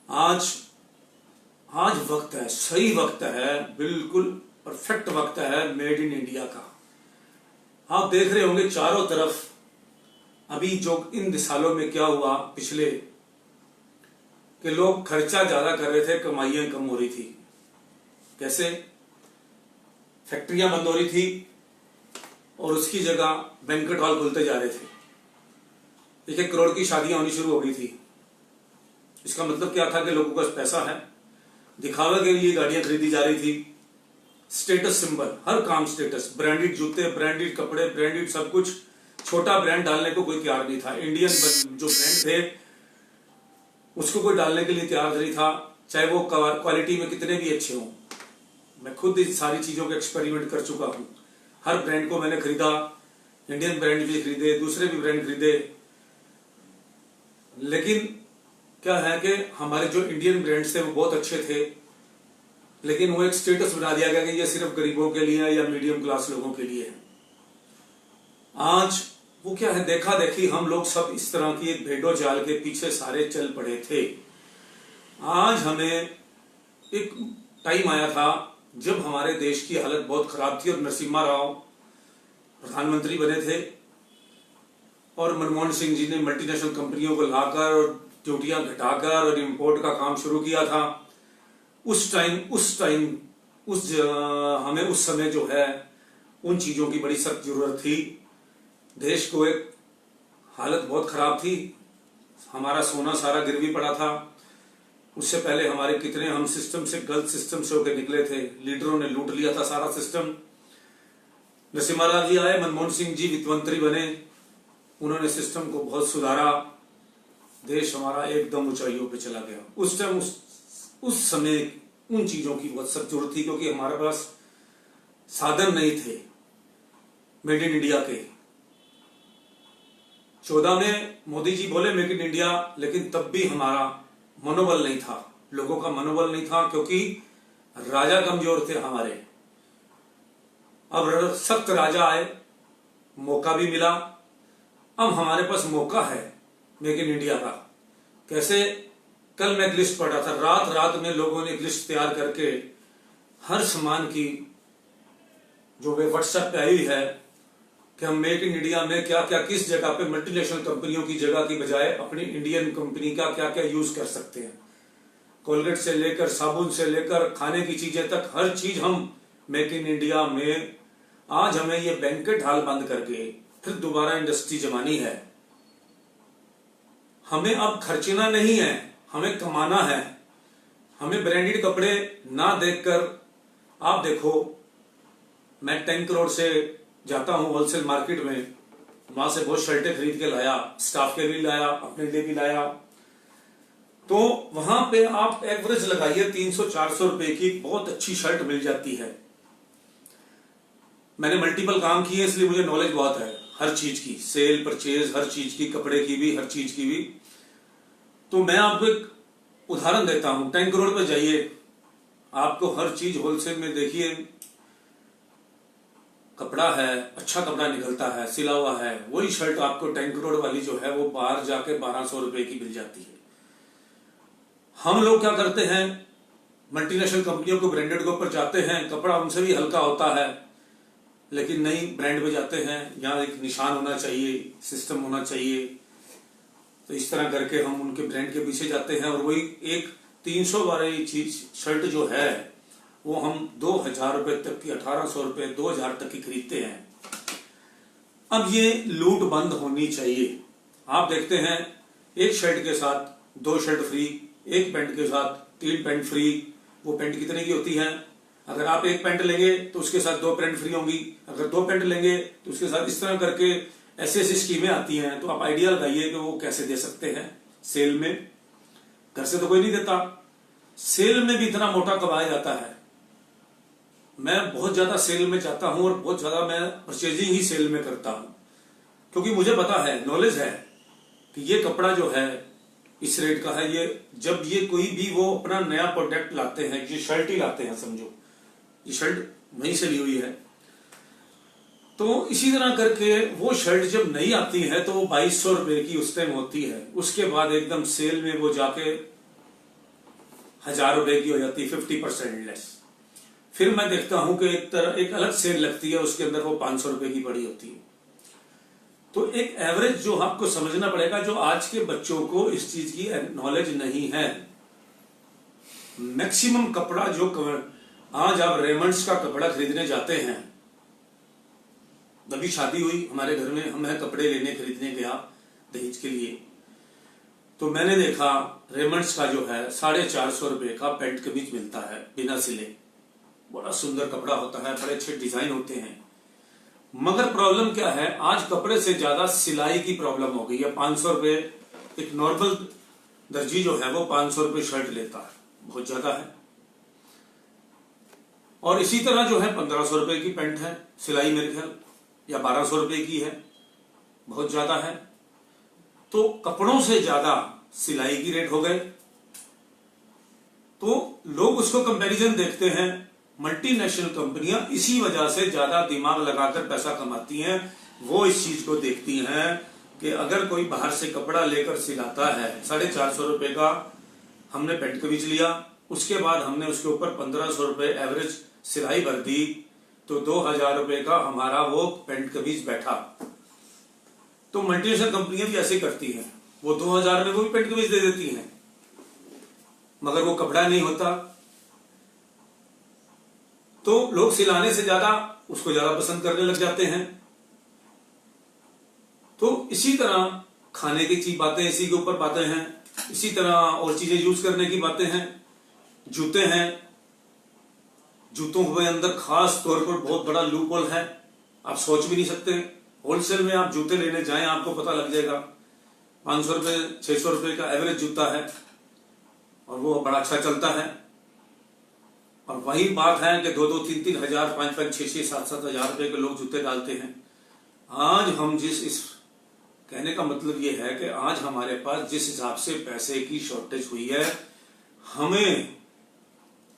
आज वक्त है, सही वक्त है, बिल्कुल परफेक्ट वक्त है मेड इन इंडिया का। आप देख रहे होंगे चारों तरफ अभी जो इन सालों में क्या हुआ पिछले, कि लोग खर्चा ज्यादा कर रहे थे, कमाइयां कम हो रही थी। कैसे? फैक्ट्रियां बंद हो रही थी और उसकी जगह बैंक्वेट हॉल खुलते जा रहे थे। 1-1 करोड़ की शादियां होनी शुरू हो गई थी। इसका मतलब क्या था कि लोगों के पास पैसा है, दिखावे के लिए गाड़ियां खरीदी जा रही थी, स्टेटस सिंबल, हर काम स्टेटस, ब्रांडेड जूते, ब्रांडेड कपड़े, ब्रांडेड सब कुछ। छोटा ब्रांड डालने को कोई तैयार नहीं था। इंडियन जो ब्रांड थे उसको कोई डालने के लिए तैयार नहीं था, चाहे वो क्वालिटी में कितने भी अच्छे हों। मैं खुद इस सारी चीजों के एक्सपेरिमेंट कर चुका हूं। हर ब्रांड को मैंने खरीदा, इंडियन ब्रांड भी खरीदे, दूसरे भी ब्रांड खरीदे। लेकिन क्या है कि हमारे जो इंडियन ब्रांड्स थे वो बहुत अच्छे थे, लेकिन वो एक स्टेटस बना दिया गया कि ये सिर्फ गरीबों के लिए है या मीडियम क्लास लोगों के लिए है। आज वो क्या है, देखा देखी हम लोग सब इस तरह की एक भेड़ों जाल के पीछे सारे चल पड़े थे। आज हमें एक टाइम आया था जब हमारे देश की हालत बहुत खराब थी और नरसिम्हा राव प्रधानमंत्री बने थे और मनमोहन सिंह जी ने मल्टीनेशनल कंपनियों को लाकर और ड्यूटियां घटाकर और इंपोर्ट का काम शुरू किया था। हमें उस समय जो है उन चीजों की बड़ी सख्त जरूरत थी। देश को एक हालत बहुत खराब थी, हमारा सोना सारा गिरवी पड़ा था। उससे पहले हमारे कितने हम सिस्टम से, गलत सिस्टम से होकर निकले थे, लीडरों ने लूट लिया था सारा सिस्टम। नरसिम्हा राव जी आए, मनमोहन सिंह जी वित्त मंत्री बने, उन्होंने सिस्टम को बहुत सुधारा, देश हमारा एकदम ऊंचाइयों पे चला गया। उस टाइम उस समय उन चीजों की बहुत सख्त जरूरत थी, क्योंकि हमारे पास साधन नहीं थे मेड इन इंडिया के। 14 में मोदी जी बोले मेक इन इंडिया, लेकिन तब भी हमारा मनोबल नहीं था, लोगों का मनोबल नहीं था, क्योंकि राजा कमजोर थे हमारे। अब सख्त राजा आए, मौका भी मिला। अब हमारे पास मौका है मेक इन इंडिया का। कैसे? कल मैं एक लिस्ट पढ़ रहा था, रात रात में लोगों ने एक लिस्ट तैयार करके हर सामान की, जो वे व्हाट्सएप पे आई है कि हम मेक इन इंडिया में क्या क्या, किस जगह पे मल्टीनेशनल कंपनियों की जगह की बजाय अपनी इंडियन कंपनी का क्या क्या यूज कर सकते हैं। कोलगेट से लेकर साबुन से लेकर खाने की चीजें तक, हर चीज हम मेक इन इंडिया में। आज हमें ये बैंक्वेट हॉल बंद करके फिर दोबारा इंडस्ट्री जमानी है। हमें अब खर्चना नहीं है, हमें कमाना है। हमें ब्रांडेड कपड़े ना देखकर, आप देखो मैं 10 करोड़ से जाता हूं होलसेल मार्केट में, वहां से बहुत शर्टें खरीद के लाया, स्टाफ के लिए लाया, अपने लिए भी लाया। तो वहां पे आप एवरेज लगाइए 300-400 रुपए की बहुत अच्छी शर्ट मिल जाती है। मैंने मल्टीपल काम किए इसलिए मुझे नॉलेज बहुत है हर चीज की, सेल परचेज हर चीज की, कपड़े की भी, हर चीज की भी। तो मैं आपको एक उदाहरण देता हूं, 10 करोड़ पे जाइए, आपको हर चीज होलसेल में देखिए, कपड़ा है, अच्छा कपड़ा निकलता है, सिला हुआ है, वही शर्ट आपको 10 करोड़ वाली जो है वो बाहर जाके 1200 रुपए की मिल जाती है। हम लोग क्या करते हैं, मल्टीनेशनल कंपनियों को, ब्रांडेड के ऊपर जाते हैं, कपड़ा उनसे भी हल्का होता है, लेकिन नई ब्रांड पे जाते हैं, यहाँ एक निशान होना चाहिए, सिस्टम होना चाहिए। तो इस तरह करके हम उनके ब्रांड के पीछे जाते हैं और वही एक 300 वाली चीज शर्ट जो है वो हम 2000 रुपए तक की, 1800 रुपए, 2000 तक की खरीदते हैं। अब ये लूट बंद होनी चाहिए। आप देखते हैं एक शर्ट के साथ 2 शर्ट फ्री, एक पैंट के साथ 3 पैंट फ्री। वो पैंट कितने की होती है? अगर आप एक पैंट लेंगे तो उसके साथ 2 पैंट फ्री होंगी, अगर 2 पैंट लेंगे तो उसके साथ, इस तरह करके ऐसी ऐसी स्कीमें आती हैं। तो आप आइडिया लगाइए कि वो कैसे दे सकते हैं सेल में। घर से तो कोई नहीं देता। सेल में भी इतना मोटा कमाया जाता है। मैं बहुत ज्यादा सेल में जाता हूं और बहुत ज्यादा मैं परचेजिंग ही सेल में करता हूं, क्योंकि मुझे पता है, नॉलेज है कि ये कपड़ा जो है इस रेट का है। ये जब ये कोई भी वो अपना नया प्रोडक्ट लाते हैं, ये शर्ट ही लाते हैं, समझो ये शर्ट वहीं से ली हुई है, तो इसी तरह करके वो शर्ट जब नई आती है तो वो 2200 रुपए की उस टाइम होती है। उसके बाद एकदम सेल में वो जाके 1000 रुपए की हो जाती है, 50% लेस। फिर मैं देखता हूं कि एक अलग सेल लगती है, उसके अंदर वो 500 रुपए की पड़ी होती है। तो एक एवरेज जो आपको समझना पड़ेगा, जो आज के बच्चों को इस चीज की नॉलेज नहीं है। मैक्सिमम कपड़ा जो आज आप रेमंड्स का कपड़ा खरीदने जाते हैं, अभी शादी हुई हमारे घर में, हम कपड़े लेने खरीदने गया दहेज के लिए, तो मैंने देखा रेमंड्स का जो है 450 रुपए का पैंट कमीज मिलता है बिना सिले। बड़ा सुंदर कपड़ा होता है, बड़े अच्छे डिजाइन होते हैं, मगर प्रॉब्लम क्या है, आज कपड़े से ज्यादा सिलाई की प्रॉब्लम हो गई है। 500 रुपए एक नॉर्मल दर्जी जो है वो 500 रुपए शर्ट लेता है, बहुत ज्यादा है। और इसी तरह जो है 1500 रुपए की पैंट है, सिलाई मेरे ख्याल या 1200 रुपए की है, बहुत ज्यादा है। तो कपड़ों से ज्यादा सिलाई की रेट हो गए, तो लोग उसको कंपैरिजन देखते हैं। मल्टीनेशनल कंपनियां इसी वजह से ज्यादा दिमाग लगाकर पैसा कमाती हैं। वो इस चीज को देखती हैं कि अगर कोई बाहर से कपड़ा लेकर सिलाता है, 450 रुपए का हमने पेंट कमीज लिया, उसके बाद हमने उसके ऊपर 1500 रुपए एवरेज सिलाई भर दी, तो 2000 रुपए का हमारा वो पेंट कमीज बैठा। तो मल्टीनेशनल कंपनियां भी ऐसे करती हैं, वो 2000 में वो भी पेंट कमीज दे देती हैं, मगर वो कपड़ा नहीं होता। तो लोग सिलाने से ज्यादा उसको ज्यादा पसंद करने लग जाते हैं। तो इसी तरह खाने की चीज बातें, इसी के ऊपर बातें हैं, इसी तरह और चीजें यूज करने की बातें हैं। जूते हैं, जूतों के अंदर खास तौर पर बहुत बड़ा लूप होल है, आप सोच भी नहीं सकते। होलसेल में आप जूते लेने जाएं, आपको पता लग जाएगा 500 रुपए 600 रुपए का एवरेज जूता है, और वो बड़ा अच्छा चलता है। और वही बात है कि 2-2, 3-3 हजार, 5-5, 6-6, 7-7 हजार रुपए के लोग जूते डालते हैं। आज हम इस कहने का मतलब ये है कि आज हमारे पास जिस हिसाब से पैसे की शॉर्टेज हुई है, हमें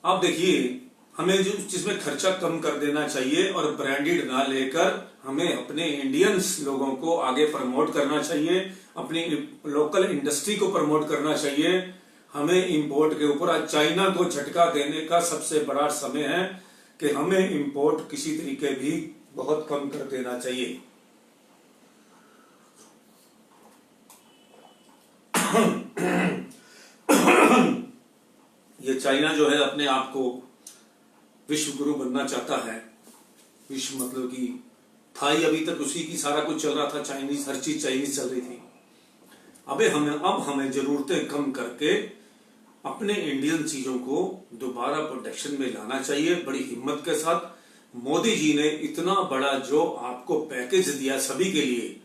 आप देखिए, हमें जो जिसमें खर्चा कम कर देना चाहिए और ब्रांडेड ना लेकर हमें अपने इंडियंस लोगों को आगे प्रमोट करना चाहिए, अपनी लोकल इंडस्ट्री को प्रमोट करना चाहिए। हमें इंपोर्ट के ऊपर, आज चाइना को झटका देने का सबसे बड़ा समय है कि हमें इंपोर्ट किसी तरीके भी बहुत कम कर देना चाहिए। ये चाइना जो है अपने आप को विश्व गुरु बनना चाहता है। विश्व मतलब कि था ही अभी तक उसी की सारा कुछ चल रहा था, चाइनीज, हर चीज चाइनीज चल रही थी। अब हमें जरूरतें कम करके अपने इंडियन चीजों को दोबारा प्रोडक्शन में लाना चाहिए, बड़ी हिम्मत के साथ। मोदी जी ने इतना बड़ा जो आपको पैकेज दिया सभी के लिए,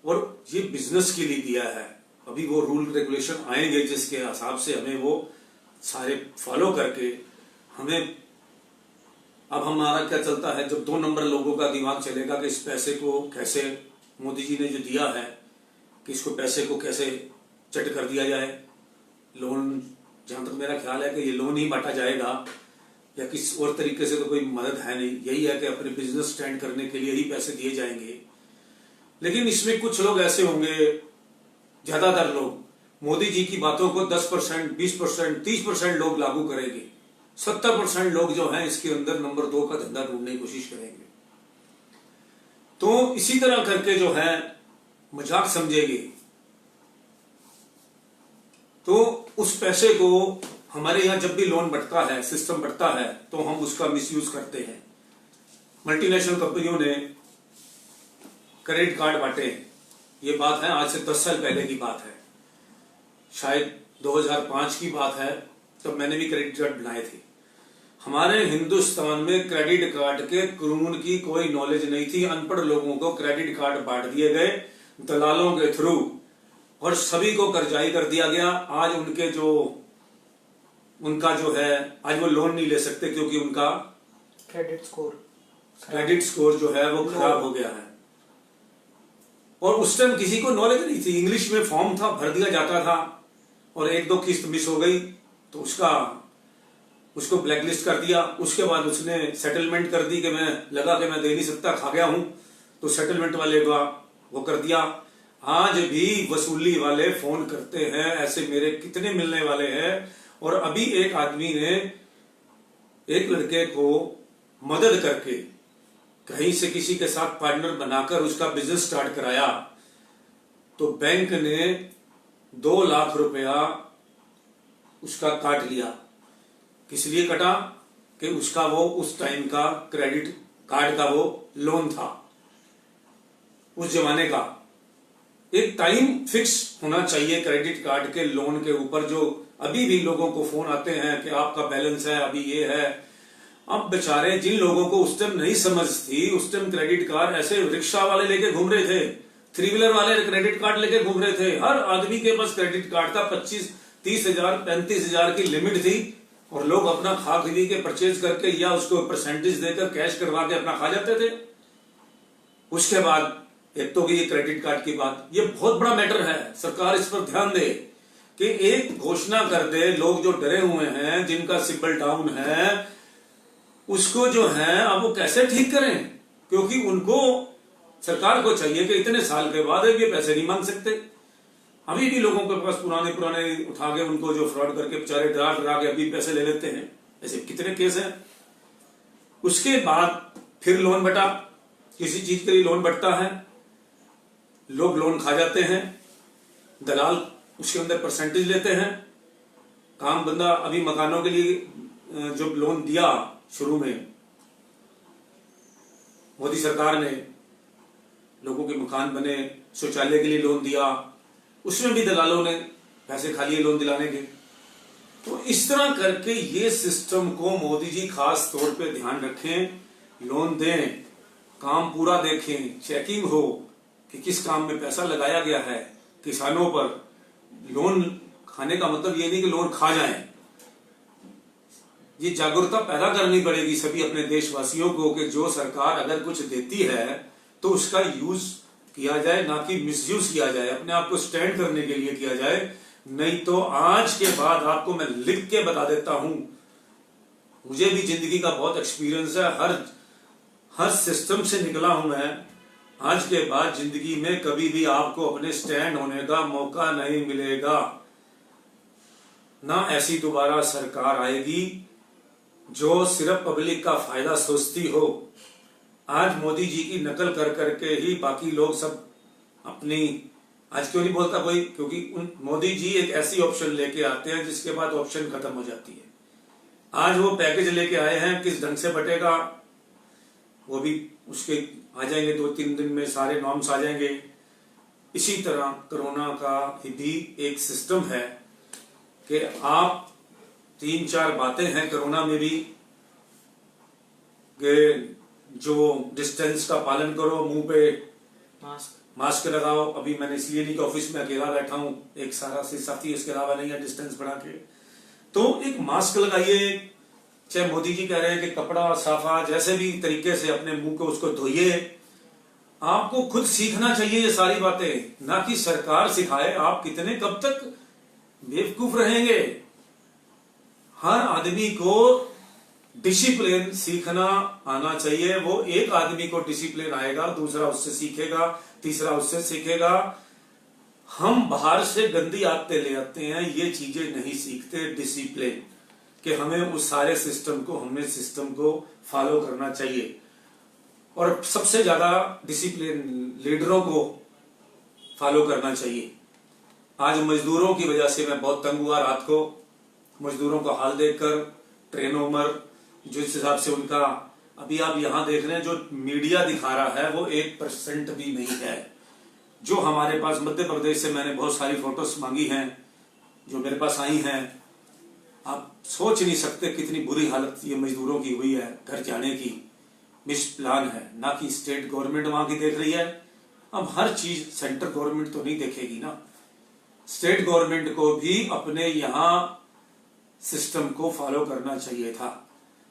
और ये बिजनेस के लिए दिया है। अभी वो रूल रेगुलेशन आएंगे जिसके हिसाब से हमें वो सारे फॉलो करके हमें, अब हमारा क्या चलता है, जब 2 नंबर लोगों का दिमाग चलेगा कि इस पैसे को कैसे, मोदी जी ने जो दिया है कि इसको पैसे को कैसे चट कर दिया जाए। लोन, जहां तक मेरा ख्याल है कि ये लोन ही बांटा जाएगा या किस और तरीके से तो कोई मदद है नहीं, यही है कि अपने बिजनेस स्टैंड करने के लिए ही पैसे दिए जाएंगे। लेकिन इसमें कुछ लोग ऐसे होंगे, ज्यादातर लोग मोदी जी की बातों को 10%, 20%, 30% लोग लागू करेंगे, 70% लोग जो हैं इसके अंदर नंबर 2 का धंधा ढूंढने की कोशिश करेंगे। तो इसी तरह करके जो है मजाक समझेंगे, तो उस पैसे को हमारे यहां जब भी लोन बढ़ता है, सिस्टम बढ़ता है, तो हम उसका मिसयूज करते हैं। मल्टीनेशनल कंपनियों ने क्रेडिट कार्ड बांटे, ये बात है आज से 10 साल पहले की बात है, शायद 2005 की बात है, तब मैंने भी क्रेडिट कार्ड बनाए थे। हमारे हिंदुस्तान में क्रेडिट कार्ड के कानून की कोई नॉलेज नहीं थी, अनपढ़ लोगों को क्रेडिट कार्ड बांट दिए गए दलालों के थ्रू। और सभी को कर्जाई कर दिया गया। आज उनका जो है आज वो लोन नहीं ले सकते क्योंकि उनका क्रेडिट स्कोर जो है वो खराब हो गया है। और उस टाइम किसी को नॉलेज नहीं थी, इंग्लिश में फॉर्म था, भर दिया जाता था और 1-2 किस्त मिस हो गई तो उसको ब्लैकलिस्ट कर दिया। उसके बाद उसने सेटलमेंट कर दी कि मैं दे नहीं सकता, खा गया हूं, तो सेटलमेंट वाले का वो कर दिया। आज भी वसूली वाले फोन करते हैं, ऐसे मेरे कितने मिलने वाले हैं। और अभी एक आदमी ने एक लड़के को मदद करके कहीं से किसी के साथ पार्टनर बनाकर उसका बिजनेस स्टार्ट कराया, तो बैंक ने 2 लाख रुपया उसका काट लिया। किस लिए कटा? कि उसका वो उस टाइम का क्रेडिट कार्ड का वो लोन था। उस जमाने का एक टाइम फिक्स होना चाहिए क्रेडिट कार्ड के लोन के ऊपर। जो अभी भी लोगों को फोन आते हैं कि आपका बैलेंस है, अभी ये है। अब बेचारे जिन लोगों को उस टाइम नहीं समझ थी, उस टाइम क्रेडिट कार्ड ऐसे रिक्शा वाले लेके घूम रहे थे, 3 व्हीलर वाले क्रेडिट कार्ड लेके घूम रहे थे। हर आदमी के पास क्रेडिट कार्ड था, 25-30 हजार 35 हजार की लिमिट थी और लोग अपना खा खी के परचेज करके या उसको परसेंटेज देकर कैश करवा के अपना खा जाते थे। उसके बाद एक तो ये क्रेडिट कार्ड की बात, ये बहुत बड़ा मैटर है। सरकार इस पर ध्यान दे कि एक घोषणा कर दे, लोग जो डरे हुए हैं, जिनका सिबिल डाउन है, उसको जो है अब वो कैसे ठीक करें, क्योंकि उनको सरकार को चाहिए कि इतने साल के बाद ये पैसे नहीं मांग सकते। अभी भी लोगों के पास पुराने उठा के उनको जो फ्रॉड करके बेचारे डरा के अभी पैसे ले लेते हैं। ऐसे कितने केस हैं। उसके बाद फिर लोन बटा, किसी चीज के लिए लोन बटता है, लोग लोन खा जाते हैं, दलाल उसके अंदर परसेंटेज लेते हैं। काम बंदा अभी मकानों के लिए जो लोन दिया शुरू में मोदी सरकार ने, लोगों के मकान बने, शौचालय के लिए लोन दिया, उसमें भी दलालों ने पैसे खा लिए लोन दिलाने के। तो इस तरह करके ये सिस्टम को मोदी जी खास तौर पे ध्यान रखें, लोन दें, काम पूरा देखें, चेकिंग हो कि किस काम में पैसा लगाया गया है। किसानों पर लोन खाने का मतलब ये नहीं कि लोन खा जाएं। ये जागरूकता पैदा करनी पड़ेगी सभी अपने देशवासियों को कि जो सरकार अगर कुछ देती है तो उसका यूज किया जाए, ना कि मिसयूज किया जाए, अपने आप को स्टैंड करने के लिए किया जाए। नहीं तो आज के बाद आपको मैं लिख के बता देता हूं, मुझे भी जिंदगी का बहुत एक्सपीरियंस है, हर सिस्टम से निकला हूं मैं। आज के बाद जिंदगी में कभी भी आपको अपने स्टैंड होने का मौका नहीं मिलेगा। ना ऐसी दोबारा सरकार आएगी जो सिर्फ पब्लिक का फायदा सोचती हो। आज मोदी जी की नकल कर करके ही बाकी लोग सब अपनी, आज क्यों नहीं बोलता कोई, क्योंकि मोदी जी एक ऐसी ऑप्शन लेके आते हैं जिसके बाद ऑप्शन खत्म हो जाती है। आज वो पैकेज लेके आए हैं, किस ढंग से बटेगा वो भी उसके आ जाएंगे, 2-3 दिन में सारे नॉर्म्स आ जाएंगे। इसी तरह कोरोना का भी एक सिस्टम है कि आप 3-4 बातें हैं कोरोना में भी कि जो डिस्टेंस का पालन करो, मुंह पे मास्क लगाओ। अभी मैंने इसलिए नहीं कि ऑफिस में अकेला बैठा हूं, एक सारा से साथी इसके अलावा नहीं है, डिस्टेंस बढ़ा के तो एक मास्क लगाइए। चाहे मोदी जी कह रहे हैं कि कपड़ा साफा जैसे भी तरीके से अपने मुंह को उसको धोइए। आपको खुद सीखना चाहिए ये सारी बातें, ना कि सरकार सिखाए। आप कितने कब तक बेवकूफ रहेंगे। हर आदमी को डिसिप्लिन सीखना आना चाहिए। वो एक आदमी को डिसिप्लिन आएगा, दूसरा उससे सीखेगा, तीसरा उससे सीखेगा। हम बाहर से गंदी आदतें ले आते हैं, ये चीजें नहीं सीखते डिसिप्लिन, कि हमें उस सारे सिस्टम को फॉलो करना चाहिए। और सबसे ज्यादा डिसिप्लिन लीडरों को फॉलो करना चाहिए। आज मजदूरों की वजह से मैं बहुत तंग हुआ रात को, मजदूरों का हाल देखकर, ट्रेनों में जिस हिसाब से उनका, अभी आप यहां देख रहे हैं जो मीडिया दिखा रहा है वो 1% भी नहीं है। जो हमारे पास मध्य प्रदेश से मैंने बहुत सारी फोटोज मांगी हैं जो मेरे पास आई हैं, आप सोच नहीं सकते कितनी बुरी हालत ये मजदूरों की हुई है। घर जाने की मिस प्लान है, ना कि स्टेट गवर्नमेंट वहां की देख रही है। अब हर चीज सेंट्रल गवर्नमेंट तो नहीं देखेगी ना। स्टेट गवर्नमेंट को भी अपने यहाँ सिस्टम को फॉलो करना चाहिए था।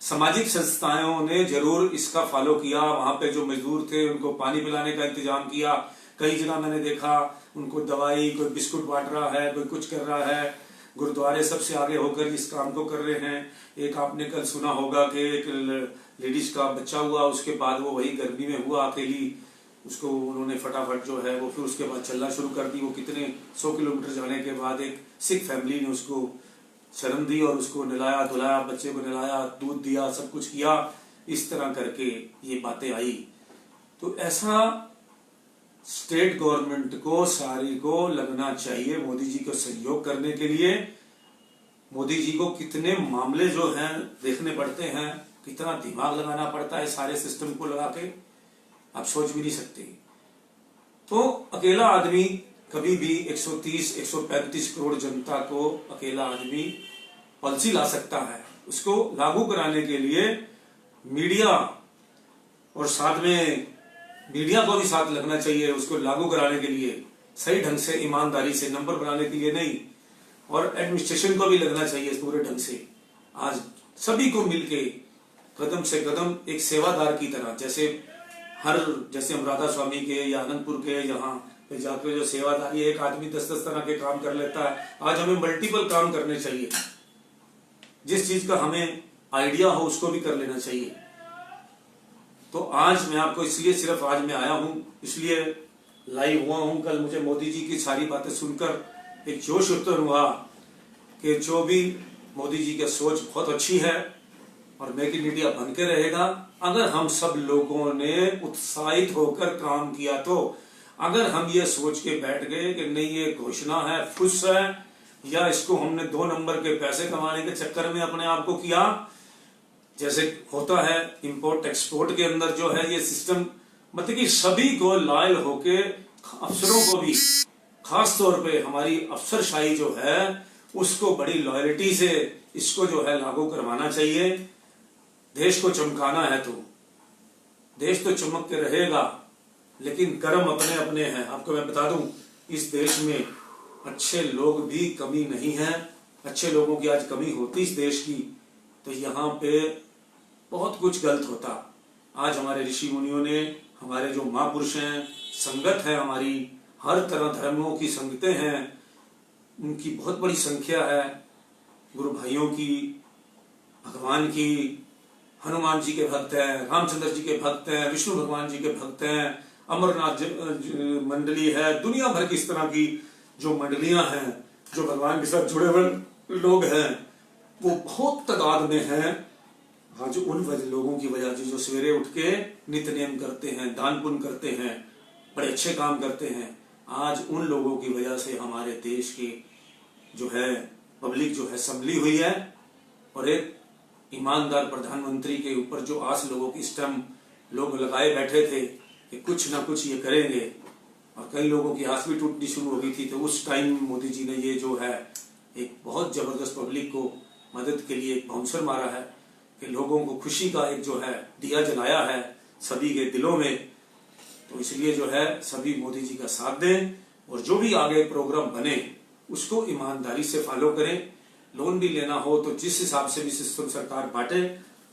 सामाजिक संस्थाओं ने जरूर इसका फॉलो किया, वहां पे जो मजदूर थे उनको पानी पिलाने का इंतजाम किया। कई जगह मैंने देखा उनको दवाई, कोई बिस्कुट बांट रहा है, कोई कुछ कर रहा है। गुरुद्वारे सबसे आगे होकर इस काम को कर रहे हैं। एक आपने कल सुना होगा कि एक लेडीज का बच्चा हुआ, उसके बाद वो वही गर्मी में हुआ अकेली, उसको उन्होंने फटाफट जो है वो फिर उसके बाद चलना शुरू कर दी। वो कितने 100 किलोमीटर जाने के बाद एक सिख फैमिली ने उसको शरण दी और उसको नहलाया धुलाया, बच्चे को नहलाया, दूध दिया, सब कुछ किया। इस तरह करके ये बातें आई। तो ऐसा स्टेट गवर्नमेंट को सारी को लगना चाहिए मोदी जी को सहयोग करने के लिए। मोदी जी को कितने मामले जो हैं देखने पड़ते हैं, कितना दिमाग लगाना पड़ता है सारे सिस्टम को लगा के, आप सोच भी नहीं सकते। तो अकेला आदमी कभी भी 130-135 करोड़ जनता को अकेला आदमी पॉलिसी ला सकता है। उसको लागू कराने के लिए मीडिया और साथ में मीडिया को भी साथ लगना चाहिए। उसको लागू कराने के लिए सही ढंग से, ईमानदारी से, नंबर बनाने के लिए नहीं, और एडमिनिस्ट्रेशन को भी लगना चाहिए पूरे ढंग से। आज सभी को मिलके कदम से कदम एक सेवादार की तरह, जैसे हम राधा स्वामी के या आनंदपुर के यहाँ पे जाकर जो सेवादारी, एक आदमी 10-10 तरह के काम कर लेता है। आज हमें मल्टीपल काम करने चाहिए। जिस चीज का हमें आइडिया हो उसको भी कर लेना चाहिए। तो आज मैं आपको इसलिए सिर्फ आज मैं आया हूं, इसलिए लाइव हुआ हूं। कल मुझे मोदी जी की सारी बातें सुनकर एक जोश उत्पन्न हुआ कि जो भी मोदी जी की सोच बहुत अच्छी है और मेक इन इंडिया बन के रहेगा। अगर हम सब लोगों ने उत्साहित होकर काम किया, तो अगर हम ये सोच के बैठ गए कि नहीं ये घोषणा है, फुस है, या इसको हमने 2 नंबर के पैसे कमाने के चक्कर में अपने आप को किया, जैसे होता है इंपोर्ट एक्सपोर्ट के अंदर जो है ये सिस्टम, मतलब कि सभी को लायल होके, अफसरों को भी खास तौर पे हमारी अफसरशाही जो है उसको बड़ी लॉयल्टी से इसको जो है लागू करवाना चाहिए। देश को चमकाना है तो देश तो चमक के रहेगा, लेकिन कर्म अपने अपने हैं। आपको मैं बता दूं, इस देश में अच्छे लोग भी कमी नहीं है। अच्छे लोगों की आज कमी होती इस देश की तो यहाँ पे बहुत कुछ गलत होता। आज हमारे ऋषि मुनियों ने, हमारे जो महापुरुष हैं, संगत है हमारी, हर तरह धर्मों की संगतें हैं, उनकी बहुत बड़ी संख्या है। गुरु भाइयों की, भगवान की, हनुमान जी के भक्त हैं, रामचंद्र जी के भक्त हैं, विष्णु भगवान जी के भक्त हैं, अमरनाथ मंडली है, दुनिया भर की इस तरह की जो मंडलियां हैं, जो भगवान के साथ जुड़े हुए लोग हैं, वो बहुत तादाद में हैं। आज उन लोगों की वजह से जो सवेरे उठ के नित्य नियम करते हैं, दान पुण्य करते हैं, बड़े अच्छे काम करते हैं, आज उन लोगों की वजह से हमारे देश की जो है पब्लिक जो है संभली हुई है। और एक ईमानदार प्रधानमंत्री के ऊपर जो आस लोगों की स्टम लोग लगाए बैठे थे कि कुछ ना कुछ ये करेंगे, और कई लोगों की आस भी टूटनी शुरू हो गई थी। तो उस टाइम मोदी जी ने ये जो है एक बहुत जबरदस्त पब्लिक को मदद के लिए एक बाउंसर मारा है कि लोगों को खुशी का एक जो है दिया जलाया है सभी के दिलों में। तो इसलिए जो है सभी मोदी जी का साथ दें और जो भी आगे प्रोग्राम बने उसको ईमानदारी से फॉलो करें। लोन भी लेना हो तो जिस हिसाब से भी सिस्टम सरकार बांटे,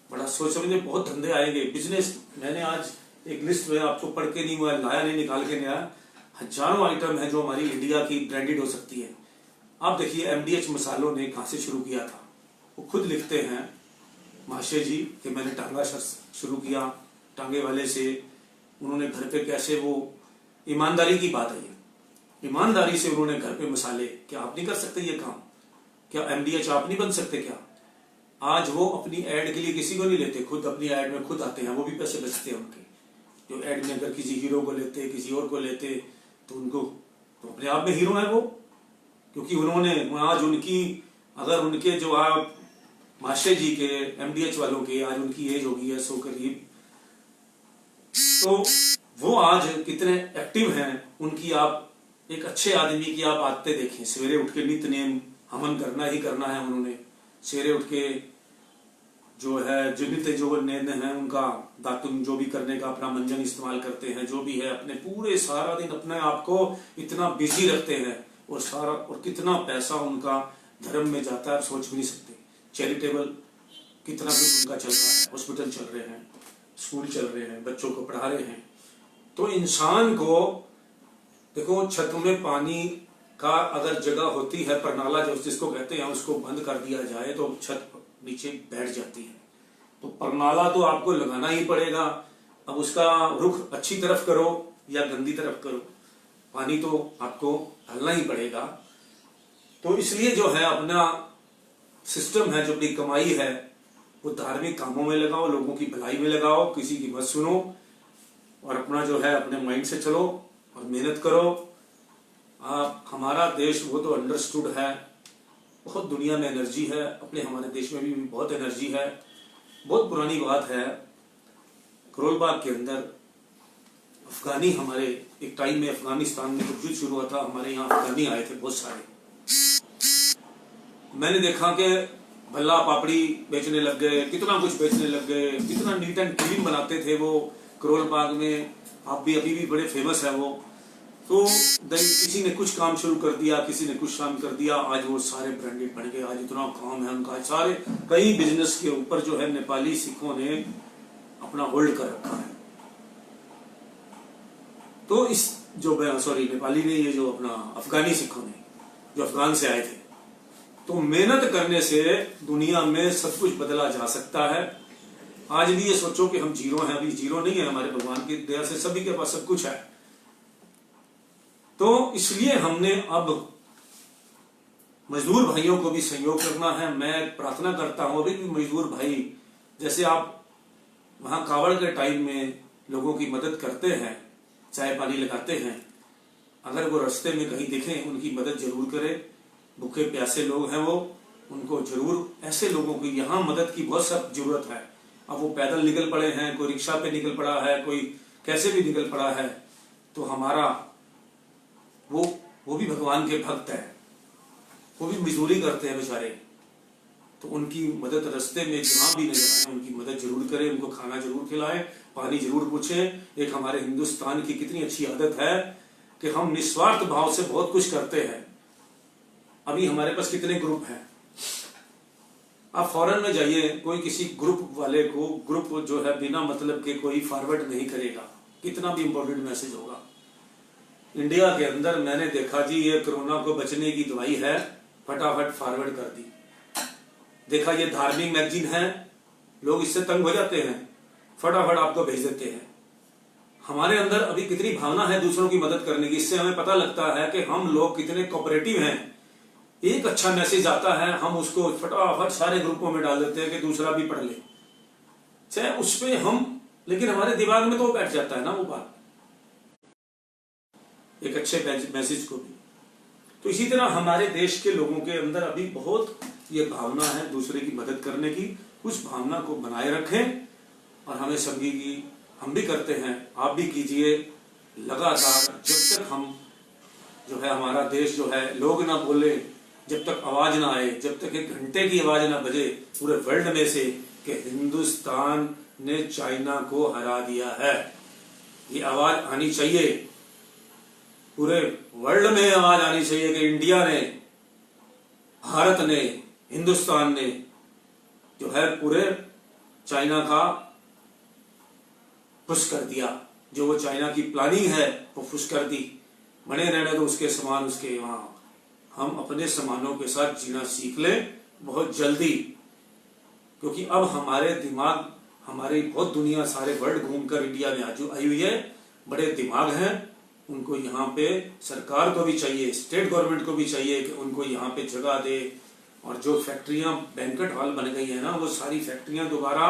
बड़ा सोच समझे, बहुत धंधे आएंगे। बिजनेस, मैंने आज एक लिस्ट में आपको पढ़ के नहीं हुआ, लाया नहीं, निकाल के नहीं आया, हजारों आइटम है जो हमारी इंडिया की ब्रांडेड हो सकती है। आप देखिए एमडीएच मसालों ने कहां से शुरू किया था। वो खुद लिखते हैं महाशय जी कि मैंने टांगा शुरू किया, टांगे वाले से उन्होंने घर पे कैसे, वो ईमानदारी की बात है, ये ईमानदारी से उन्होंने घर पे मसाले, क्या आप नहीं कर सकते ये काम? क्या एमडीएच आप नहीं बन सकते क्या? आज वो अपनी एड के लिए किसी को नहीं लेते, खुद अपनी एड में खुद आते हैं, वो भी पैसे बचते हैं उनके। जो एड में अगर किसी हीरो को लेते, किसी और को लेते तो उनको तो अपने आप में हीरो है वो, क्योंकि उन्होंने आज उनकी, अगर उनके जो आप मास्टर जी के एमडीएच वालों के आज उनकी एज होगी है 100 करीब, तो वो आज कितने एक्टिव हैं। उनकी आप एक अच्छे आदमी की आप आदतें देखें, सवेरे उठ के नित्य नियम हवन करना ही करना है। उन्होंने सवेरे उठ के जो है जो नित्य जो निर्णय है उनका दातुन जो भी करने का अपना मंजन इस्तेमाल करते हैं, जो भी है अपने पूरे सारा दिन अपने आप को इतना बिजी रखते हैं। और सारा, और कितना पैसा उनका धर्म में जाता है सोच भी नहीं सकते। चैरिटेबल कितना कुछ उनका चल रहा है, हॉस्पिटल चल रहे हैं, स्कूल चल रहे हैं, बच्चों को पढ़ा रहे हैं। तो इंसान को देखो, छत में पानी का अगर जगह होती है, परनाला जो जिसको कहते हैं, उसको बंद कर दिया जाए तो छत नीचे बैठ जाती है। तो परनाला तो आपको लगाना ही पड़ेगा। अब उसका रुख अच्छी तरफ करो या गंदी तरफ करो, पानी तो आपको डालना ही पड़ेगा। तो इसलिए जो है अपना सिस्टम है, जो अपनी कमाई है, वो धार्मिक कामों में लगाओ, लोगों की भलाई में लगाओ, किसी की मत सुनो, और अपना जो है अपने माइंड से चलो और मेहनत करो। हमारा देश वो तो अंडरस्टूड है, बहुत दुनिया में एनर्जी है, अपने हमारे देश में भी बहुत एनर्जी है। बहुत पुरानी बात है, करोल बाग के अंदर अफगानी, हमारे एक टाइम में अफगानिस्तान में जब युद्ध शुरू हुआ था, हमारे यहाँ अफगानी आए थे बहुत सारे। मैंने देखा कि भल्ला पापड़ी बेचने लग गए, कितना कुछ बेचने लग गए, कितना नीट एंड क्लीन बनाते थे वो करोल बाग में। आप भी अभी भी बड़े फेमस है वो। तो किसी ने कुछ काम शुरू कर दिया, किसी ने कुछ काम कर दिया, आज वो सारे ब्रांडेड बन गए। आज इतना काम है उनका, सारे कई बिजनेस के ऊपर जो है नेपाली सिखों ने अपना होल्ड कर रखा है। तो इस जो नेपाली ने, ये जो अपना अफगानी सिखों ने, जो अफगान से आए थे, तो मेहनत करने से दुनिया में सब कुछ बदला जा सकता है। आज भी ये सोचो कि हम जीरो हैं, अभी जीरो नहीं है, हमारे भगवान की दया से सभी के पास सब कुछ है। तो इसलिए हमने अब मजदूर भाइयों को भी सहयोग करना है। मैं प्रार्थना करता हूं अभी भी मजदूर भाई, जैसे आप वहां कावड़ के टाइम में लोगों की मदद करते हैं, चाय पानी लगाते हैं, अगर वो रास्ते में कहीं दिखें उनकी मदद जरूर करें। भूखे प्यासे लोग हैं वो, उनको जरूर, ऐसे लोगों की यहाँ मदद की बहुत सख्त जरूरत है। अब वो पैदल निकल पड़े हैं, कोई रिक्शा पे निकल पड़ा है, कोई कैसे भी निकल पड़ा है, तो हमारा वो भी भगवान के भक्त है, वो भी मजदूरी करते हैं बेचारे। तो उनकी मदद रास्ते में जहां भी नजर आए उनकी मदद जरूर करें, उनको खाना जरूर खिलाएं, पानी जरूर पूछें। एक हमारे हिंदुस्तान की कितनी अच्छी आदत है कि हम निस्वार्थ भाव से बहुत कुछ करते हैं। अभी हमारे पास कितने ग्रुप हैं, आप फॉरेन में जाइए, कोई किसी ग्रुप वाले को, ग्रुप जो है बिना मतलब के कोई फॉरवर्ड नहीं करेगा, कितना भी इंपॉर्टेंट मैसेज होगा। इंडिया के अंदर मैंने देखा जी, ये कोरोना को बचने की दवाई है, फटाफट फॉरवर्ड कर दी। देखा ये धार्मिक मैगजीन है, लोग इससे तंग हो जाते हैं, फटाफट आपको भेज देते हैं। हमारे अंदर अभी कितनी भावना है दूसरों की मदद करने की, इससे हमें पता लगता है कि हम लोग कितने कोऑपरेटिव हैं। एक अच्छा मैसेज आता है, हम उसको फटाफट सारे ग्रुपों में डाल देते हैं कि दूसरा भी पढ़ ले, चाहे उस पे हम, लेकिन हमारे दिमाग में तो बैठ जाता है ना वो बात, एक अच्छे मैसेज को भी। तो इसी तरह हमारे देश के लोगों के अंदर अभी बहुत ये भावना है दूसरे की मदद करने की। उस भावना को बनाए रखें और हमें सभी की, हम भी करते हैं, आप भी कीजिए लगातार। जब तक हम जो है हमारा देश जो है लोग ना बोले, जब तक आवाज ना आए, जब तक एक घंटे की आवाज ना बजे पूरे वर्ल्ड में से कि हिंदुस्तान ने चाइना को हरा दिया है, ये आवाज आनी चाहिए। पूरे वर्ल्ड में आवाज आनी चाहिए कि इंडिया ने, भारत ने, हिंदुस्तान ने जो है पूरे चाइना का फुस कर दिया। जो वो चाइना की प्लानिंग है वो फुस कर दी। बने रहने तो उसके समान उसके वहां, हम अपने समानों के साथ जीना सीख लें बहुत जल्दी, क्योंकि अब हमारे दिमाग, हमारी बहुत दुनिया, सारे वर्ल्ड घूमकर इंडिया में आई हुई है। बड़े दिमाग हैं, उनको यहाँ पे सरकार को भी चाहिए, स्टेट गवर्नमेंट को भी चाहिए कि उनको यहाँ पे जगह दे। और जो फैक्ट्रियां, बैंकेट हॉल बन गई है ना, वो सारी फैक्ट्रियां दोबारा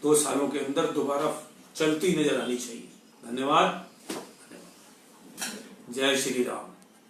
2 सालों के अंदर दोबारा चलती नजर आनी चाहिए। धन्यवाद। जय श्री राम।